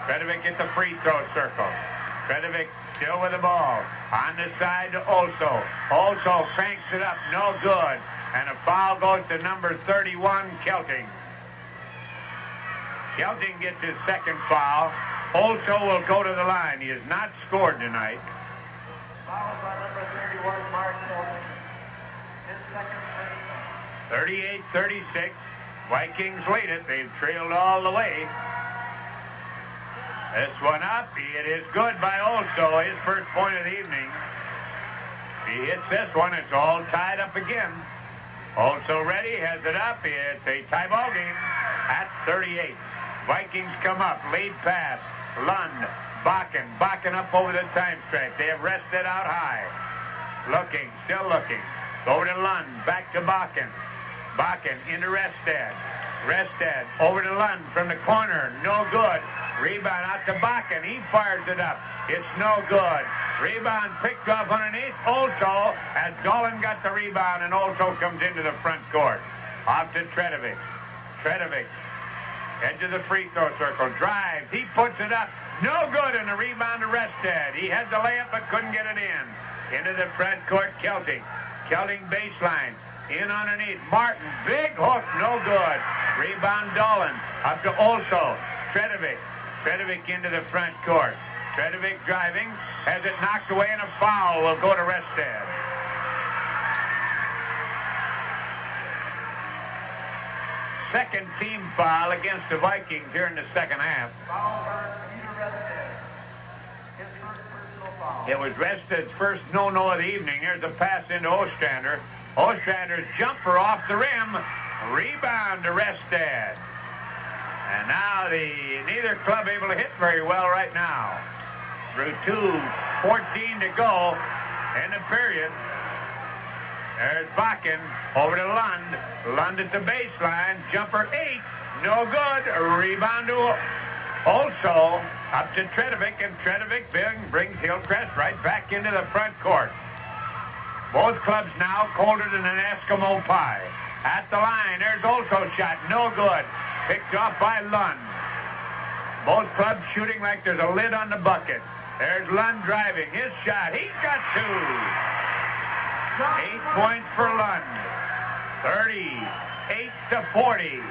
Tredovic at the free throw circle. Tredovic still with the ball. On the side to Olso. Olso cranks it up. No good. And a foul goes to number 31, Kelting. Kelting gets his second foul. Olso will go to the line. He has not scored tonight. Foul by number 31, Mark Kelting. His second free throw. 38-36. Vikings lead it. They've trailed all the way. This one up. It is good by Olso. His first point of the evening. If he hits this one, it's all tied up again. Olso ready. Has it up. It's a tie ball game at 38. Vikings come up. Lead pass. Lund. Bakken. Bakken up over the time stripe. They have rested out high. Looking. Still looking. Over to Lund. Back to Bakken. Bakken into Rested. Rested over to Lund from the corner. No good. Rebound out to Bakken. He fires it up. It's no good. Rebound picked off underneath. Olso as Dolan got the rebound, and Olso comes into the front court. Off to Tredovic. Tredovic. Edge of the free throw circle. Drives. He puts it up. No good, and the rebound to Rested. He had the layup but couldn't get it in. Into the front court, Kelting. Kelting baseline. In underneath. Martin. Big hook. No good. Rebound Dolan. Up to Olso. Tredovic. Tredovic into the front court. Tredovic driving. Has it knocked away, and a foul will go to Rested. Second team foul against the Vikings here in the second half. Foul by Peter Rested. His first personal foul. It was Rested's first no-no of the evening. Here's a pass into Ostrander. Ostrander's jumper off the rim. Rebound to Rested. And now neither club able to hit very well right now. Through 2:14 to go in the period. There's Bakken over to Lund. Lund at the baseline. Jumper 8. No good. Rebound to Olso. Up to Tredovic, and Tredovic brings Hillcrest right back into the front court. Both clubs now colder than an Eskimo pie. At the line, there's Olso shot. No good. Picked off by Lund. Both clubs shooting like there's a lid on the bucket. There's Lund driving. His shot. He's got 2. 8 points for Lund. 38-40.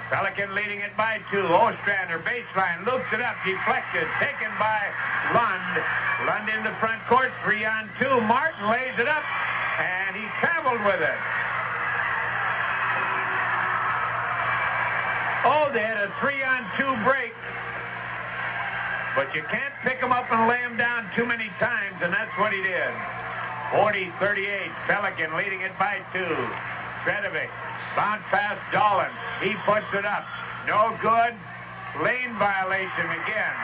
Pelican leading it by 2. Ostrander baseline. Loops it up. Deflected. Taken by Lund. Lund in the front court. 3-on-2. Martin lays it up. And he traveled with it. Oh, they had a 3-on-2 break. But you can't pick him up and lay him down too many times, and that's what he did. 40-38. Pelican leading it by 2. Tredovic. Bounce pass Dolan. He puts it up. No good. Lane violation again.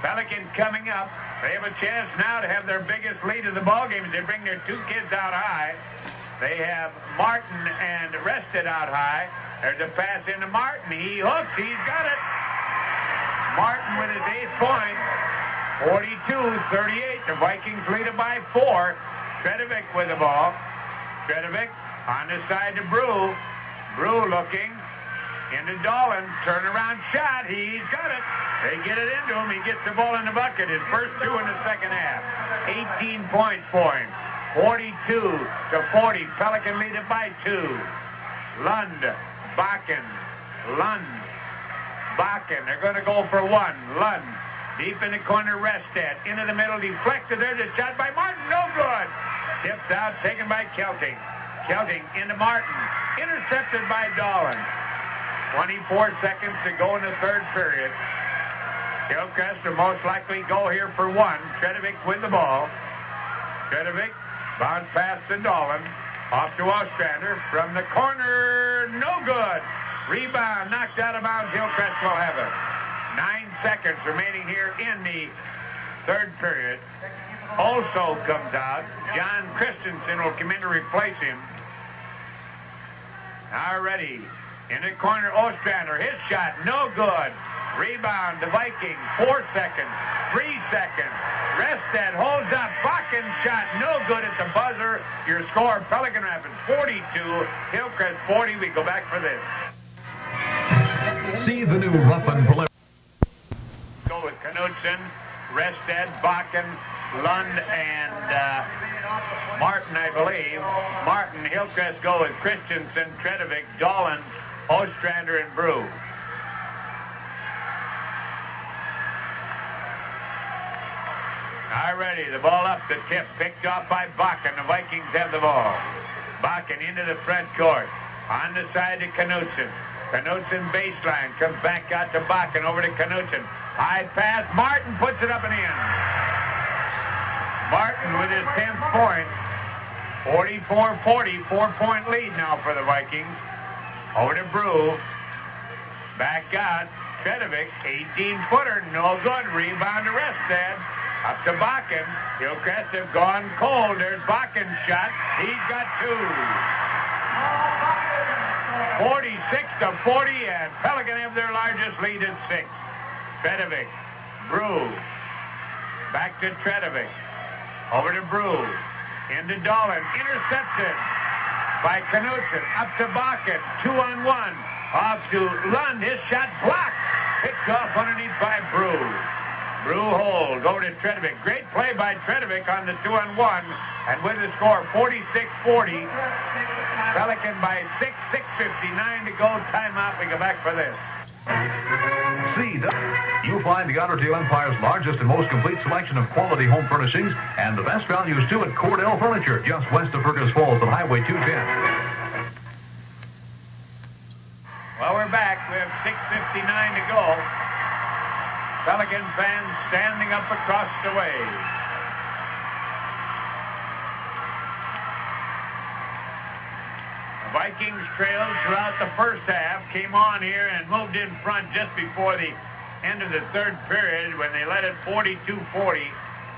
Pelican coming up. They have a chance now to have their biggest lead of the ball game as they bring their two kids out high. They have Martin and Rested out high. There's a pass into Martin. He hooks. He's got it. Martin with his 8th point. 42-38. The Vikings lead it by 4. Tredovic with the ball. Tredovic on the side to Brew. Brew looking into Dolan. Turnaround shot. He's got it. They get it into him. He gets the ball in the bucket. His first 2 in the second half. 18 points for him. 42-40. Pelican lead it by 2. Lund. Bakken. Lund. Bakken. They're going to go for 1. Lund. Deep in the corner, Rested. Into the middle, deflected. There's a shot by Martin. No good. Tipped out, taken by Kelting. Kelting into Martin. Intercepted by Dolan. 24 seconds to go in the third period. Hillcrest will most likely go here for 1. Tredovic with the ball. Tredovic bounce pass to Dolan. Off to Ostrander. From the corner, no good. Rebound knocked out of bounds. Hillcrest will have it. 9 seconds remaining here in the third period. Also comes out. John Christensen will come in to replace him. Already in the corner, Ostrander. His shot, no good. Rebound, the Vikings. 4 seconds. 3 seconds. Rested holds up. Bakken shot, no good at the buzzer. Your score, Pelican Rapids 42, Hillcrest 40. We go back for this. See the new rough and preliminary. Go with Knudsen, Rested, Bakken, Lund, and Martin, I believe. Martin, Hillcrest go with Christensen, Tredovic, Dolan, Ostrander, and Brew. Alrighty, the ball up the tip, picked off by Bakken. The Vikings have the ball. Bakken into the front court. On the side to Knudsen. Knudsen baseline, comes back out to Bakken, over to Knudsen. High pass, Martin puts it up and in. Martin with his 10th point. 44-40, 4-point lead now for the Vikings. Over to Brew. Back out, Tredovic, 18-footer, no good. Rebound to Rested. Up to Bakken. Hillcrest have gone cold. There's Bakken's shot. He's got 2. 46-40, and Pelican have their largest lead at 6. Tredovic. Brew. Back to Tredovic. Over to Brew. Into Dolan. Intercepted by Knudsen. Up to Bakken. 2-on-1. Off to Lund. His shot blocked. Picked off underneath by Brew. Brew holds over to Tredovic. Great play by Tredovic on the 2-on-1. And with the score 46-40. Pelican by 6, 6:59 to go. Timeout. We go back for this. You'll find the Otter Tail Empire's largest and most complete selection of quality home furnishings and the best values too at Cordell Furniture, just west of Fergus Falls on Highway 210. Well, we're back. We have 6:59 to go. Pelican fans standing up across the way. The Vikings trailed throughout the first half, came on here and moved in front just before the end of the third period when they led it 42-40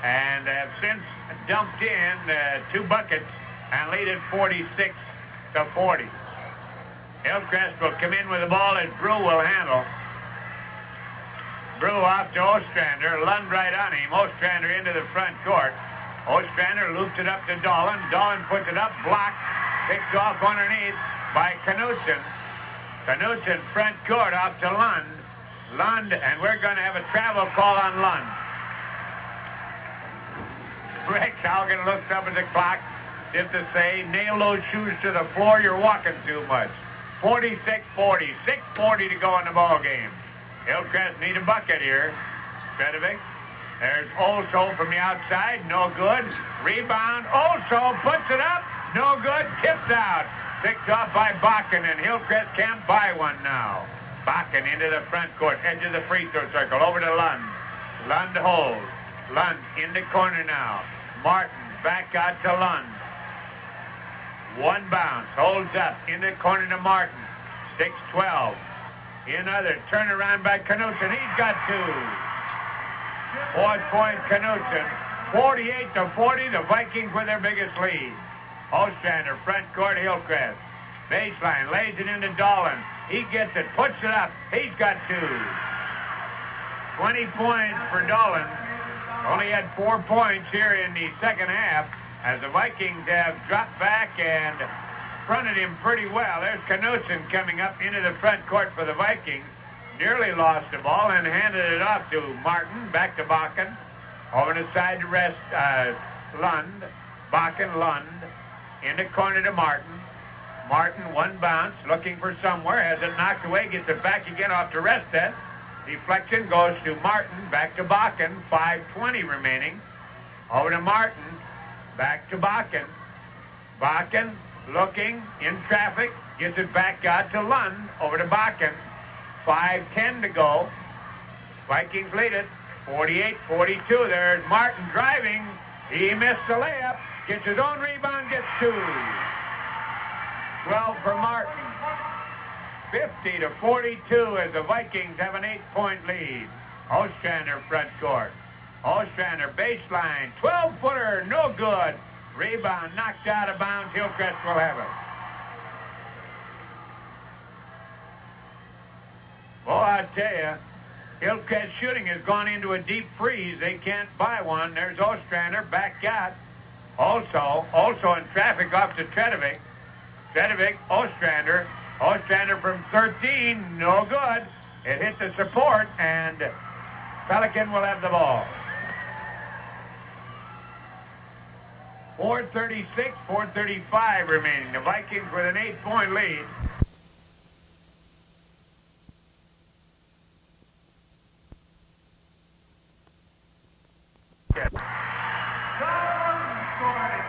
and have since dumped in 2 buckets and lead it 46-40. Hillcrest will come in with the ball as Brew will handle. Brew off to Ostrander. Lund right on him. Ostrander into the front court. Ostrander loops it up to Dolan. Dolan puts it up. Blocked. Picked off underneath by Knudsen. Knudsen front court off to Lund. Lund, and we're going to have a travel call on Lund. Rex Haugen looks up at the clock as if to say, nail those shoes to the floor. You're walking too much. 46-40. 6:40 to go in the ball game. Hillcrest need a bucket here. Tredovic. There's Olso from the outside. No good. Rebound. Olso puts it up. No good. Tipped out. Picked off by Bakken, and Hillcrest can't buy one now. Bakken into the front court. Edge of the free throw circle. Over to Lund. Lund holds. Lund in the corner now. Martin back out to Lund. One bounce. Holds up. In the corner to Martin. 6-12. Another turnaround by Knudsen. He's got 2. Fourth point, Knutson. 48-40, the Vikings with their biggest lead. Ostrander, front court, Hillcrest. Baseline, lays it into Dolan. He gets it, puts it up. He's got 2. 20 points for Dolan. Only had 4 points here in the second half as the Vikings have dropped back and fronted him pretty well. There's Knutson coming up into the front court for the Vikings. Nearly lost the ball and handed it off to Martin. Back to Bakken. Over the side to rest Lund. Bakken, Lund. In the corner to Martin. Martin, one bounce, looking for somewhere. Has it knocked away, gets it back again off to Rested. Deflection goes to Martin. Back to Bakken. 5:20 remaining. Over to Martin. Back to Bakken. Bakken looking in traffic. Gets it back out to Lund. Over to Bakken. 5:10 to go. Vikings lead it. 48-42. There's Martin driving. He missed the layup. Gets his own rebound. Gets 2. 12 for Martin. 50-42 as the Vikings have an 8-point lead. Ostrander front court. Ostrander baseline. 12-footer. No good. Rebound knocked out of bounds. Hillcrest will have it. Boy, I tell you, Hillcrest shooting has gone into a deep freeze. They can't buy one. There's Ostrander back out. Also in traffic off to Tredovic. Tredovic, Ostrander. Ostrander from 13, no good. It hit the support, and Pelican will have the ball. 4:36, 4:35 remaining. The Vikings with an 8-point lead.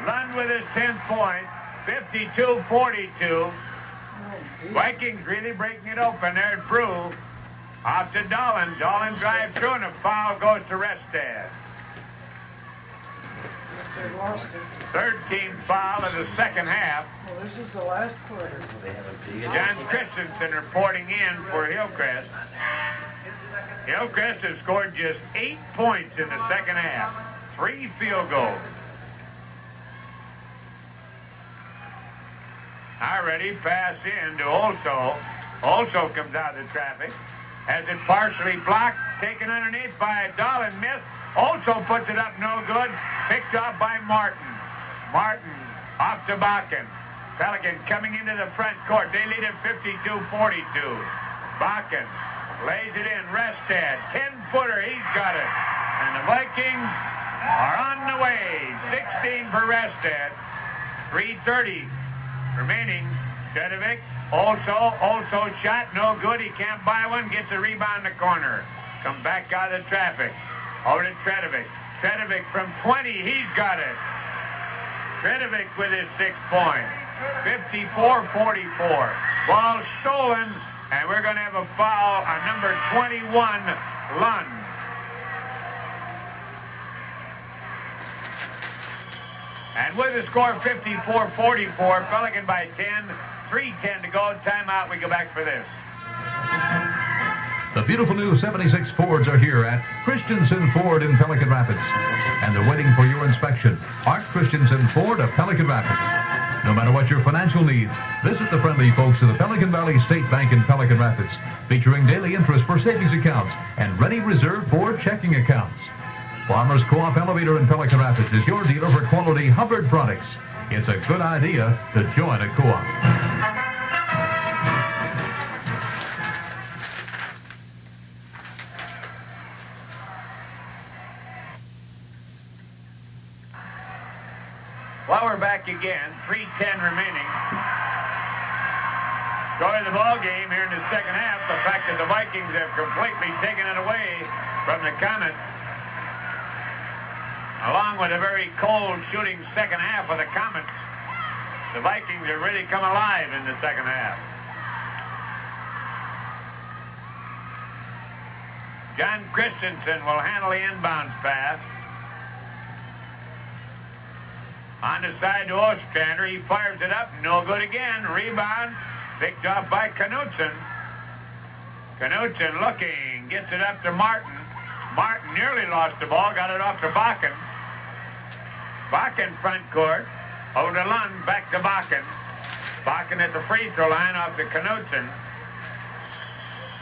Lund with his 10th point, 52-42. Vikings really breaking it open. There's Brew. Off to Dolan. Dolan drives through, and a foul goes to Restad. 13th foul of the second half. Well, this is the last quarter. John Christensen reporting in for Hillcrest. Hillcrest has scored just 8 points in the second half. 3 field goals. Already pass in to Also. Also comes out of the traffic. Has it partially blocked. Taken underneath by Dolan. Missed. Also puts it up. No good. Picked up by Martin. Martin off to Bakken. Pelican coming into the front court. They lead at 52-42. Bakken lays it in. Restad. 10-footer. He's got it. And the Vikings are on the way. 16 for Restad. 3:30 remaining. Tredovic. Also shot. No good. He can't buy one. Gets a rebound in the corner. Come back out of the traffic. Over to Tredovic. Tredovic from 20. He's got it. Tredovic with his 6 points. 54-44. Ball stolen. And we're going to have a foul on number 21, Lund. And with the score 54-44, Pelican by 10, 3:10 to go. Timeout. We go back for this. The beautiful new 76 Fords are here at Christensen Ford in Pelican Rapids. And they're waiting for your inspection. Art Christensen Ford of Pelican Rapids. No matter what your financial needs, visit the friendly folks of the Pelican Valley State Bank in Pelican Rapids, featuring daily interest for savings accounts and ready reserve for checking accounts. Farmers Co-op Elevator in Pelican Rapids is your dealer for quality Hubbard products. It's a good idea to join a co-op. Well, we're back again. 3:10 remaining. Story of the ball game here in the second half. The fact that the Vikings have completely taken it away from the Comets, along with a very cold shooting second half of the Comets. The Vikings have really come alive in the second half. John Christensen will handle the inbounds pass. On the side to Ostrander. He fires it up. No good again. Rebound. Picked off by Knutson. Knutson looking. Gets it up to Martin. Martin nearly lost the ball, got it off to Bakken. Bakken front court, over to Lund, back to Bakken. Bakken at the free throw line off to Knudsen.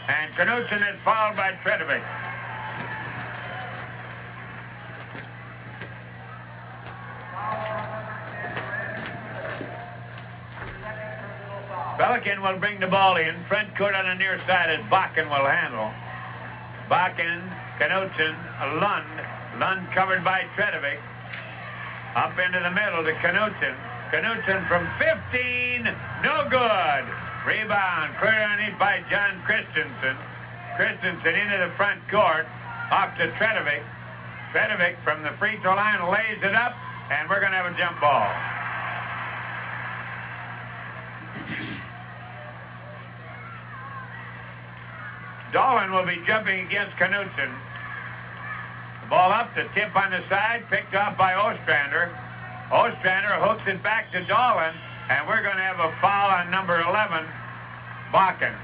And Knudsen is fouled by Tredovic. Pelican will bring the ball in. Front court on the near side as Bakken will handle. Bakken, Knudsen, Lund. Lund covered by Tredovic. Up into the middle to Knudsen. Knudsen from 15, no good. Rebound, clear underneath by John Christensen. Christensen into the front court, off to Tredovic. Tredovic from the free throw line lays it up, and we're going to have a jump ball. Dolan will be jumping against Knudsen. The ball up, the tip on the side, picked off by Ostrander. Ostrander hooks it back to Dolan, and we're going to have a foul on number 11, Bakken.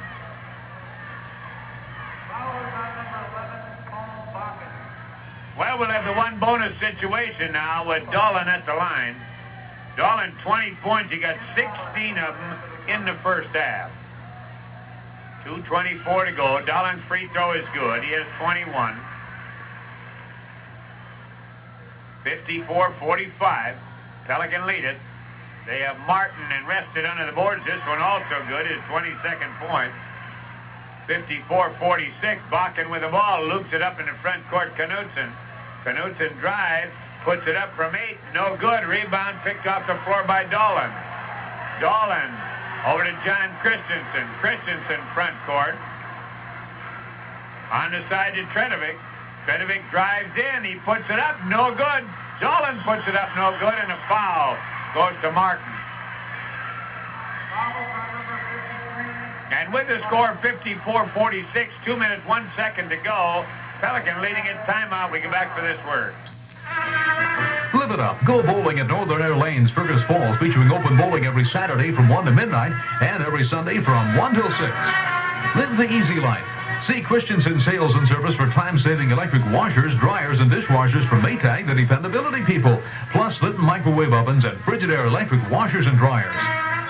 Foul on number 11, Paul Bakken. Well, we'll have the one bonus situation now with Dolan at the line. Dolan, 20 points. He got 16 of them in the first half. 2:24 to go. Dolan's free throw is good. He has 21. 54-45. Pelican lead it. They have Martin and rested under the boards. This one also good. His 22nd point. 54-46. Bakken with the ball. Loops it up in the front court. Knudsen. Knudsen drives. Puts it up from 8. No good. Rebound picked off the floor by Dolan. Dolan over to John Christensen. Christensen front court. On the side to Tredovic. Tredovic drives in. He puts it up. No good. Dolan puts it up. No good. And a foul goes to Martin. And with the score 54-46, 2 minutes, 1 second to go, Pelican leading it. Timeout. We get back for this word. Live it up. Go bowling at Northern Air Lanes, Fergus Falls, featuring open bowling every Saturday from 1 to midnight and every Sunday from 1 till 6. Live the easy life. See Christensen Sales and Service for time-saving electric washers, dryers, and dishwashers from Maytag, the dependability people, plus Litton microwave ovens and Frigidaire electric washers and dryers.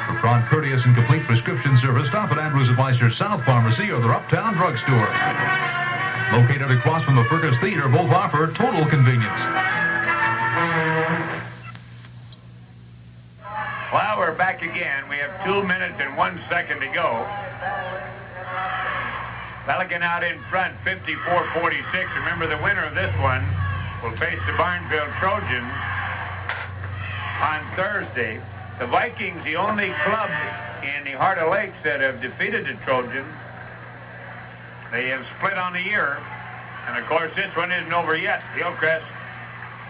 For prompt, courteous, and complete prescription service, stop at Andrews and Meister South Pharmacy or their Uptown Drugstore. Located across from the Fergus Theater, both offer total convenience. Well, we're back again. We have 2 minutes and 1 second to go. Pelican out in front, 54-46. Remember, the winner of this one will face the Barnesville Trojans on Thursday. The Vikings, the only club in the Heart of Lakes that have defeated the Trojans. They have split on the year. And, of course, this one isn't over yet. Hillcrest,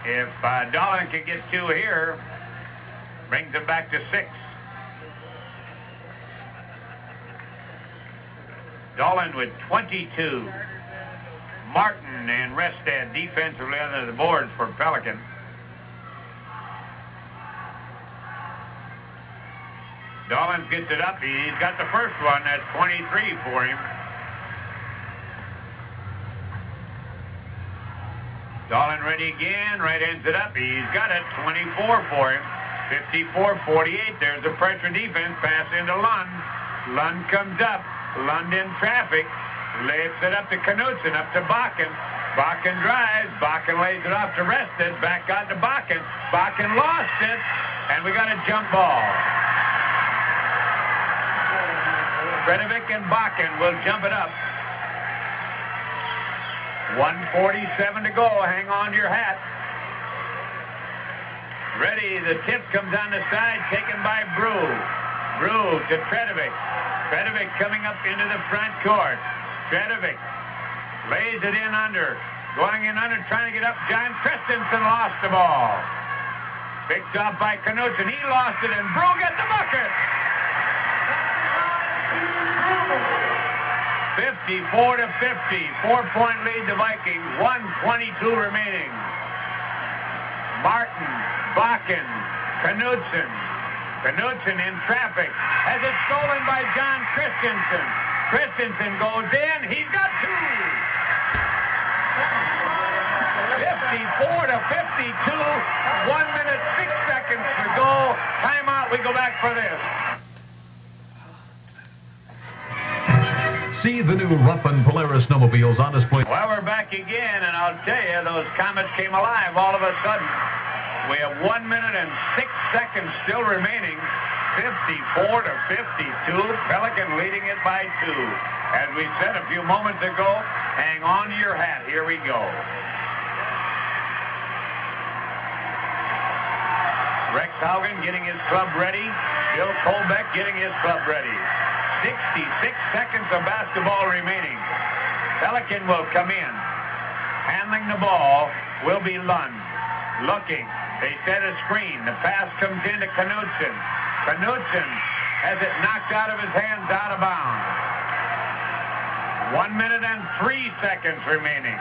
if Dolan can get 2 here, brings them back to 6. Dolan with 22. Martin and Restad defensively under the boards for Pelican. Dolan gets it up. He's got the first one. That's 23 for him. Dolan ready again. Right ends it up. He's got it. 24 for him. 54-48. There's the pressure defense. Pass into Lund. Lund comes up. Lund in traffic. Lifts it up to Knudsen. Up to Bakken. Bakken drives. Bakken lays it off to Rested. Back out to Bakken. Bakken lost it. And we got a jump ball. Tredovic and Bakken will jump it up. 1:47 to go. Hang on to your hat. Ready. The tip comes on the side. Taken by Brew. Brew to Tredovic. Tredovic coming up into the front court. Tredovic lays it in under. Going in under, trying to get up. John Christensen lost the ball. Picked off by Knudsen. He lost it, and Brew got the bucket. 54-50. 4-point lead to Vikings. 1:22 remaining. Martin, Bakken, Knudsen. Knudsen in traffic. Has it stolen by John Christensen. Christensen goes in. He's got 2. 1 minute, 6 seconds to go. Timeout. We go back for this. See the new Ruppin Polaris snowmobiles on display. Well, we're back again, and I'll tell you, those Comets came alive all of a sudden. We have 1 minute and 6 seconds still remaining. 54 to 52. Pelican leading it by 2. As we said a few moments ago, hang on to your hat. Here we go. Rex Haugen getting his club ready. Bill Kolbeck getting his club ready. 66 seconds of basketball remaining. Pelican will come in. Handling the ball will be Lund. Looking. They set a screen. The pass comes into Knudsen. Knudsen has it knocked out of his hands, out of bounds. 1 minute and 3 seconds remaining.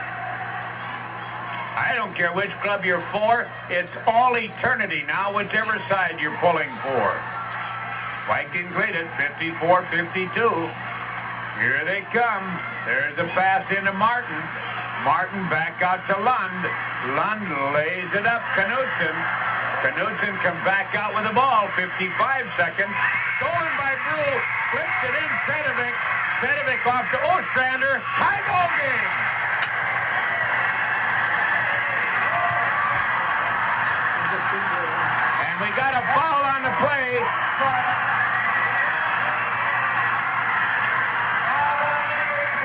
I don't care which club you're for. It's all eternity now, whichever side you're pulling for. Vikings lead it, 54-52. Here they come. There's a pass into Martin. Martin back out to Lund. Lund lays it up. Knudsen. Knudsen comes back out with the ball. 55 seconds. Stolen by Brew. Flips it in. Pedovic. Pedovic off to Ostrander. High ball game. And we got a foul on the play.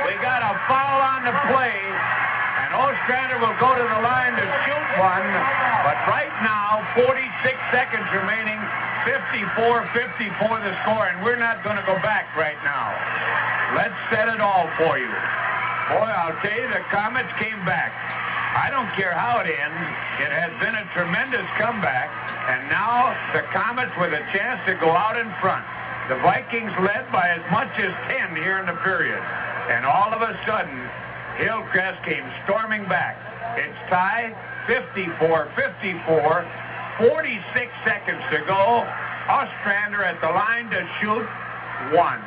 We got a foul on the play, and Ostrander will go to the line to shoot one, but right now, 46 seconds remaining, 54-54 the score, and we're not going to go back right now. Let's set it all for you. Boy, I'll tell you, the Comets came back. I don't care how it ends. It has been a tremendous comeback, and now the Comets with a chance to go out in front. The Vikings led by as much as 10 here in the period. And all of a sudden, Hillcrest came storming back. It's tie, 54-54, 46 seconds to go. Ostrander at the line to shoot one.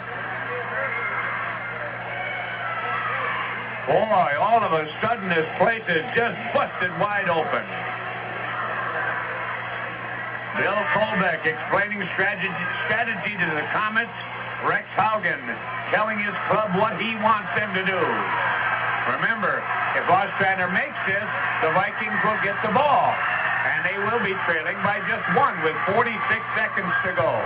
Boy, all of a sudden this place is just busted wide open. Bill Kolbeck explaining strategy to the Comets. Rex Haugen telling his club what he wants them to do. Remember, if Ostrander makes this, the Vikings will get the ball. And they will be trailing by just one with 46 seconds to go.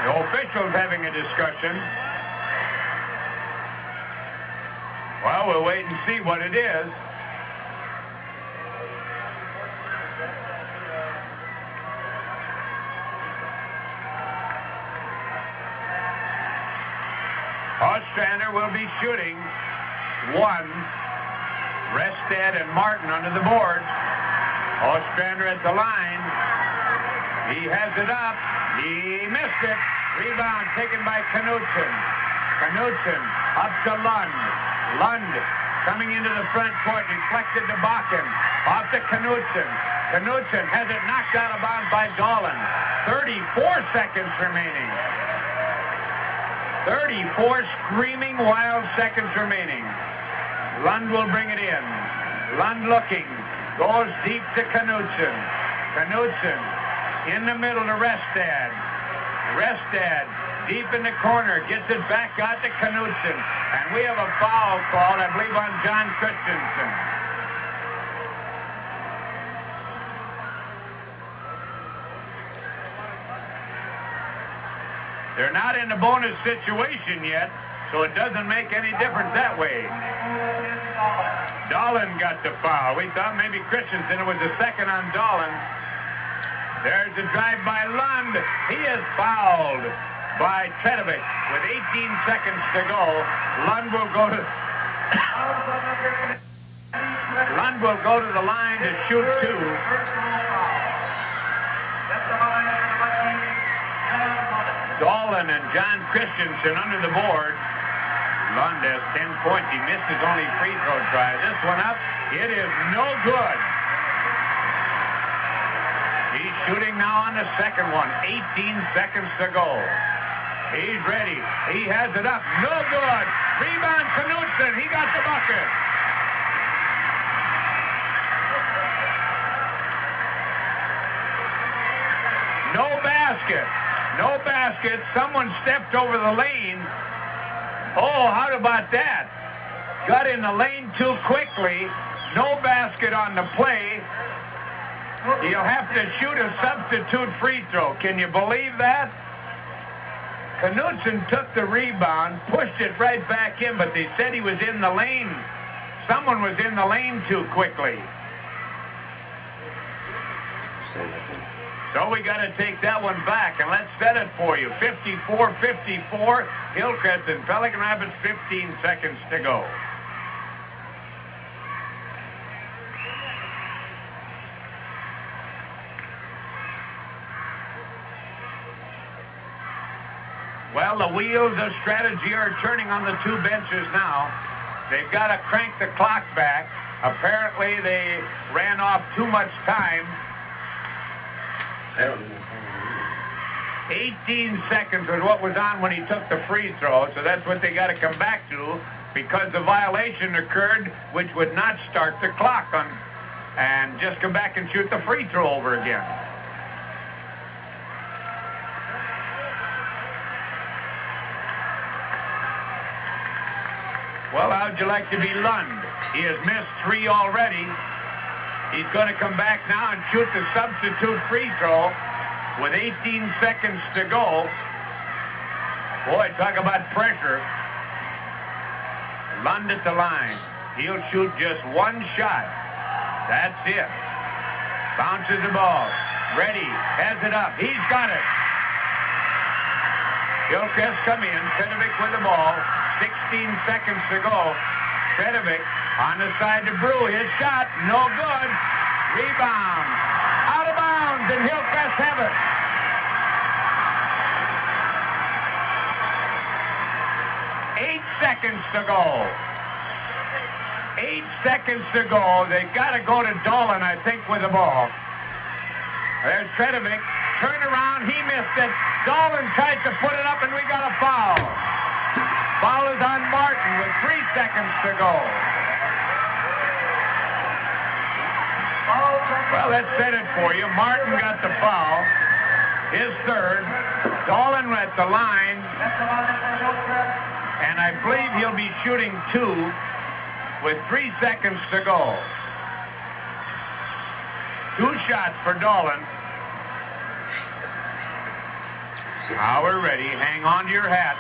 The officials having a discussion. Well, we'll wait and see what it is. Ostrander will be shooting one. Restad and Martin under the board. Ostrander at the line. He has it up. He missed it. Rebound taken by Knudsen. Knudsen up to Lund. Lund coming into the front court. Deflected to Bakken. Off to Knudsen. Knudsen has it knocked out of bounds by Dolan. 34 seconds remaining. 34 screaming wild seconds remaining. Lund will bring it in. Lund looking. Goes deep to Knudsen. Knudsen in the middle to Restad. Restad deep in the corner. Gets it back out to Knudsen. And we have a foul called, I believe, on John Christensen. They're not in the bonus situation yet, so it doesn't make any difference that way. Dolan got the foul. We thought maybe Christensen. It was a second on Dolan. There's a drive by Lund. He is fouled by Pedovic with 18 seconds to go. Lund will go to the line to shoot two. Dolan and John Christensen under the board. Lund has 10 points. He missed his only free throw try. This one up. It is no good. He's shooting now on the second one. 18 seconds to go. He's ready. He has it up. No good. Rebound Knutson. He got the bucket. No basket. No basket. Someone stepped over the lane. Oh, how about that? Got in the lane too quickly. No basket on the play. You'll have to shoot a substitute free throw. Can you believe that? Knutson took the rebound, pushed it right back in, but they said he was in the lane. Someone was in the lane too quickly. So we got to take that one back, and let's set it for you. 54-54, Hillcrest and Pelican Rapids, 15 seconds to go. Well, the wheels of strategy are turning on the two benches now. They've got to crank the clock back. Apparently, they ran off too much time. 18 seconds was what was on when he took the free throw, so that's what they got to come back to, because the violation occurred, which would not start the clock on, and just come back and shoot the free throw over again. Well, how'd you like to be Lund? He has missed 3 already. He's going to come back now and shoot the substitute free throw with 18 seconds to go. Boy, talk about pressure. Lund at the line. He'll shoot just 1 shot. That's it. Bounces the ball. Ready. Has it up. He's got it. Hillcrest come in. Pedovic with the ball. 16 seconds to go. Pedovic on the side to Brew. His shot, no good. Rebound. Out of bounds, and Hillcrest have it. Eight seconds to go. 8 seconds to go. They got to go to Dolan, I think, with the ball. There's Pedovic. Turn around. He missed it. Dolan tried to put it up, and we got a foul. Foul is on Martin with 3 seconds to go. Well, that said it for you. Martin got the foul. His third. Dolan at the line. And I believe he'll be shooting 2 with 3 seconds to go. 2 shots for Dolan. Now we're ready. Hang on to your hat.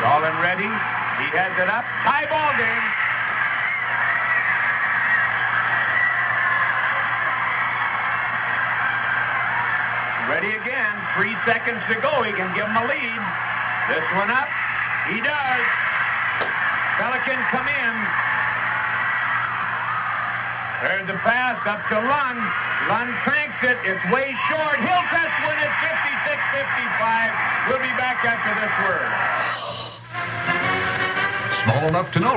Dolan ready. He has it up. Tie ball game. Ready again. 3 seconds to go. He can give him a lead. This one up. He does. Pelicans come in. There's the pass up to Lund. Lund cranks it. It's way short. Hillcrest win it 56-55. We'll be back after this word. Small enough to know.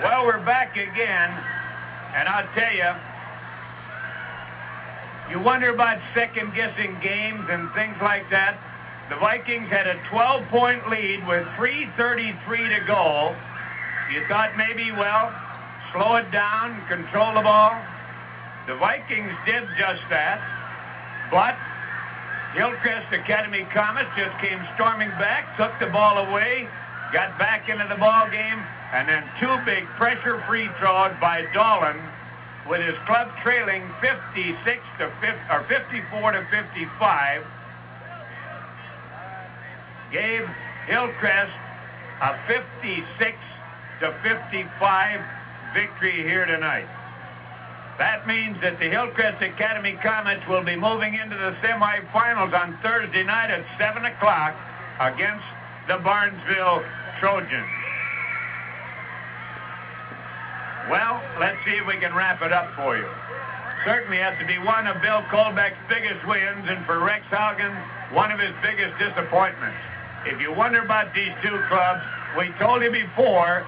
Well, we're back again, and I'll tell you, you wonder about second-guessing games and things like that. The Vikings had a 12-point lead with 3:33 to go. You thought maybe, well, slow it down, control the ball. The Vikings did just that, but Hillcrest Academy Comets just came storming back, took the ball away, got back into the ball game, and then 2 big pressure free throws by Dolan, with his club trailing 54 to 55, gave Hillcrest a 56 to 55 victory here tonight. That means that the Hillcrest Academy Comets will be moving into the semifinals on Thursday night at 7 o'clock against the Barnesville Trojans. Well, let's see if we can wrap it up for you. Certainly has to be one of Bill Colbeck's biggest wins, and for Rex Haugen, one of his biggest disappointments. If you wonder about these two clubs, we told you before,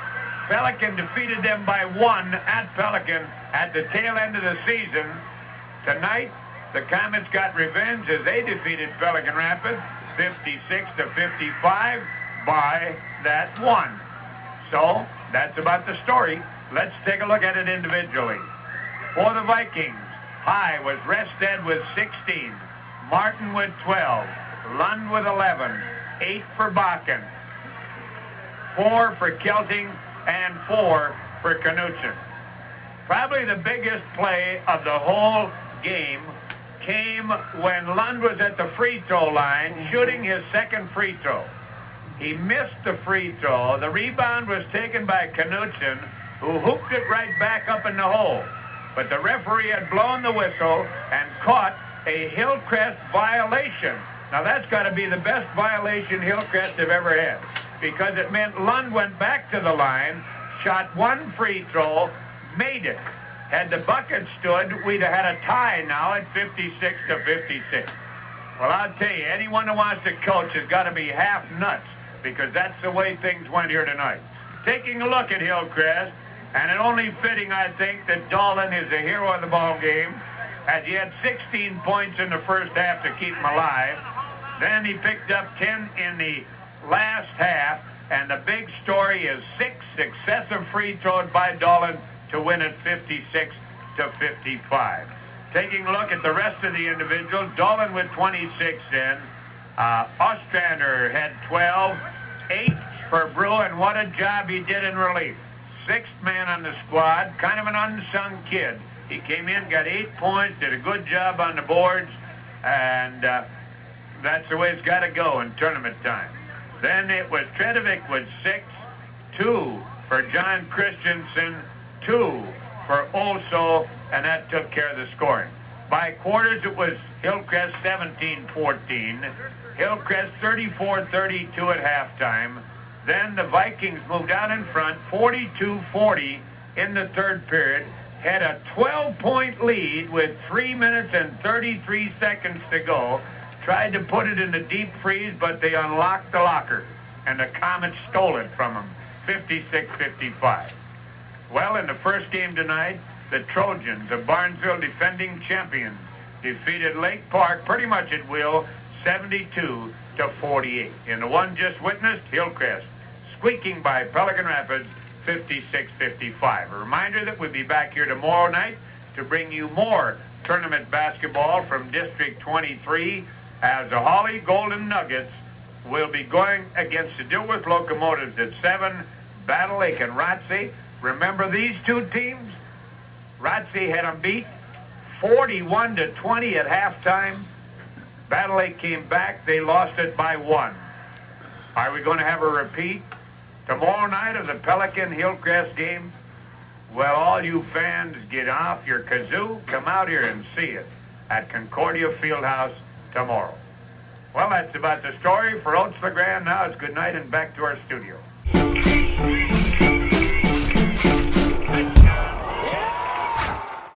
Pelican defeated them by 1 at Pelican at the tail end of the season. Tonight, the Comets got revenge as they defeated Pelican Rapids 56-55 by that one. So that's about the story. Let's take a look at it individually. For the Vikings, high was Rested with 16, Martin with 12, Lund with 11, 8 for Bakken, 4 for Kelting, and 4 for Knutson. Probably the biggest play of the whole game came when Lund was at the free throw line shooting his second free throw. He missed the free throw. The rebound was taken by Knutson, who hooked it right back up in the hole. But the referee had blown the whistle and caught a Hillcrest violation. Now that's got to be the best violation Hillcrest have ever had, because it meant Lund went back to the line, shot one free throw, made it. Had the bucket stood, we'd have had a tie now at 56-56. Well, I'll tell you, anyone who wants to coach has got to be half nuts, because that's the way things went here tonight. Taking a look at Hillcrest, and it only fitting, I think, that Dolan is the hero of the ball game, as he had 16 points in the first half to keep him alive. Then he picked up 10 in the last half, and the big story is 6 successive free throws by Dolan to win it 56-55. Taking a look at the rest of the individuals, Dolan with 26 in, Ostrander had 12, 8 for Brew, and what a job he did in relief. Sixth man on the squad, kind of an unsung kid. He came in, got 8 points, did a good job on the boards, and that's the way it's got to go in tournament time. Then it was Tredovic with 6, 2 for John Christensen, 2 for Olso, and that took care of the scoring. By quarters, it was Hillcrest 17-14, Hillcrest 34-32 at halftime. Then the Vikings moved out in front, 42-40 in the third period, had a 12-point lead with 3 minutes and 33 seconds to go, tried to put it in the deep freeze, but they unlocked the locker, and the Comets stole it from them, 56-55. Well, in the first game tonight, the Trojans, the Barnesville defending champions, defeated Lake Park pretty much at will, 72-48. In the one just witnessed, Hillcrest squeaking by Pelican Rapids, 56-55. A reminder that we'll be back here tomorrow night to bring you more tournament basketball from District 23, as the Holly Golden Nuggets will be going against the Dilworth Locomotives at 7, Battle Lake and Rotsey. Remember these two teams? Rotsey had them beat 41-20 at halftime. Battle Lake came back. They lost it by 1. Are we going to have a repeat tomorrow night of the Pelican Hillcrest game? Well, all you fans, get off your kazoo, come out here and see it at Concordia Fieldhouse tomorrow. Well, that's about the story. For Oats LeGrand, now it's good night and back to our studio.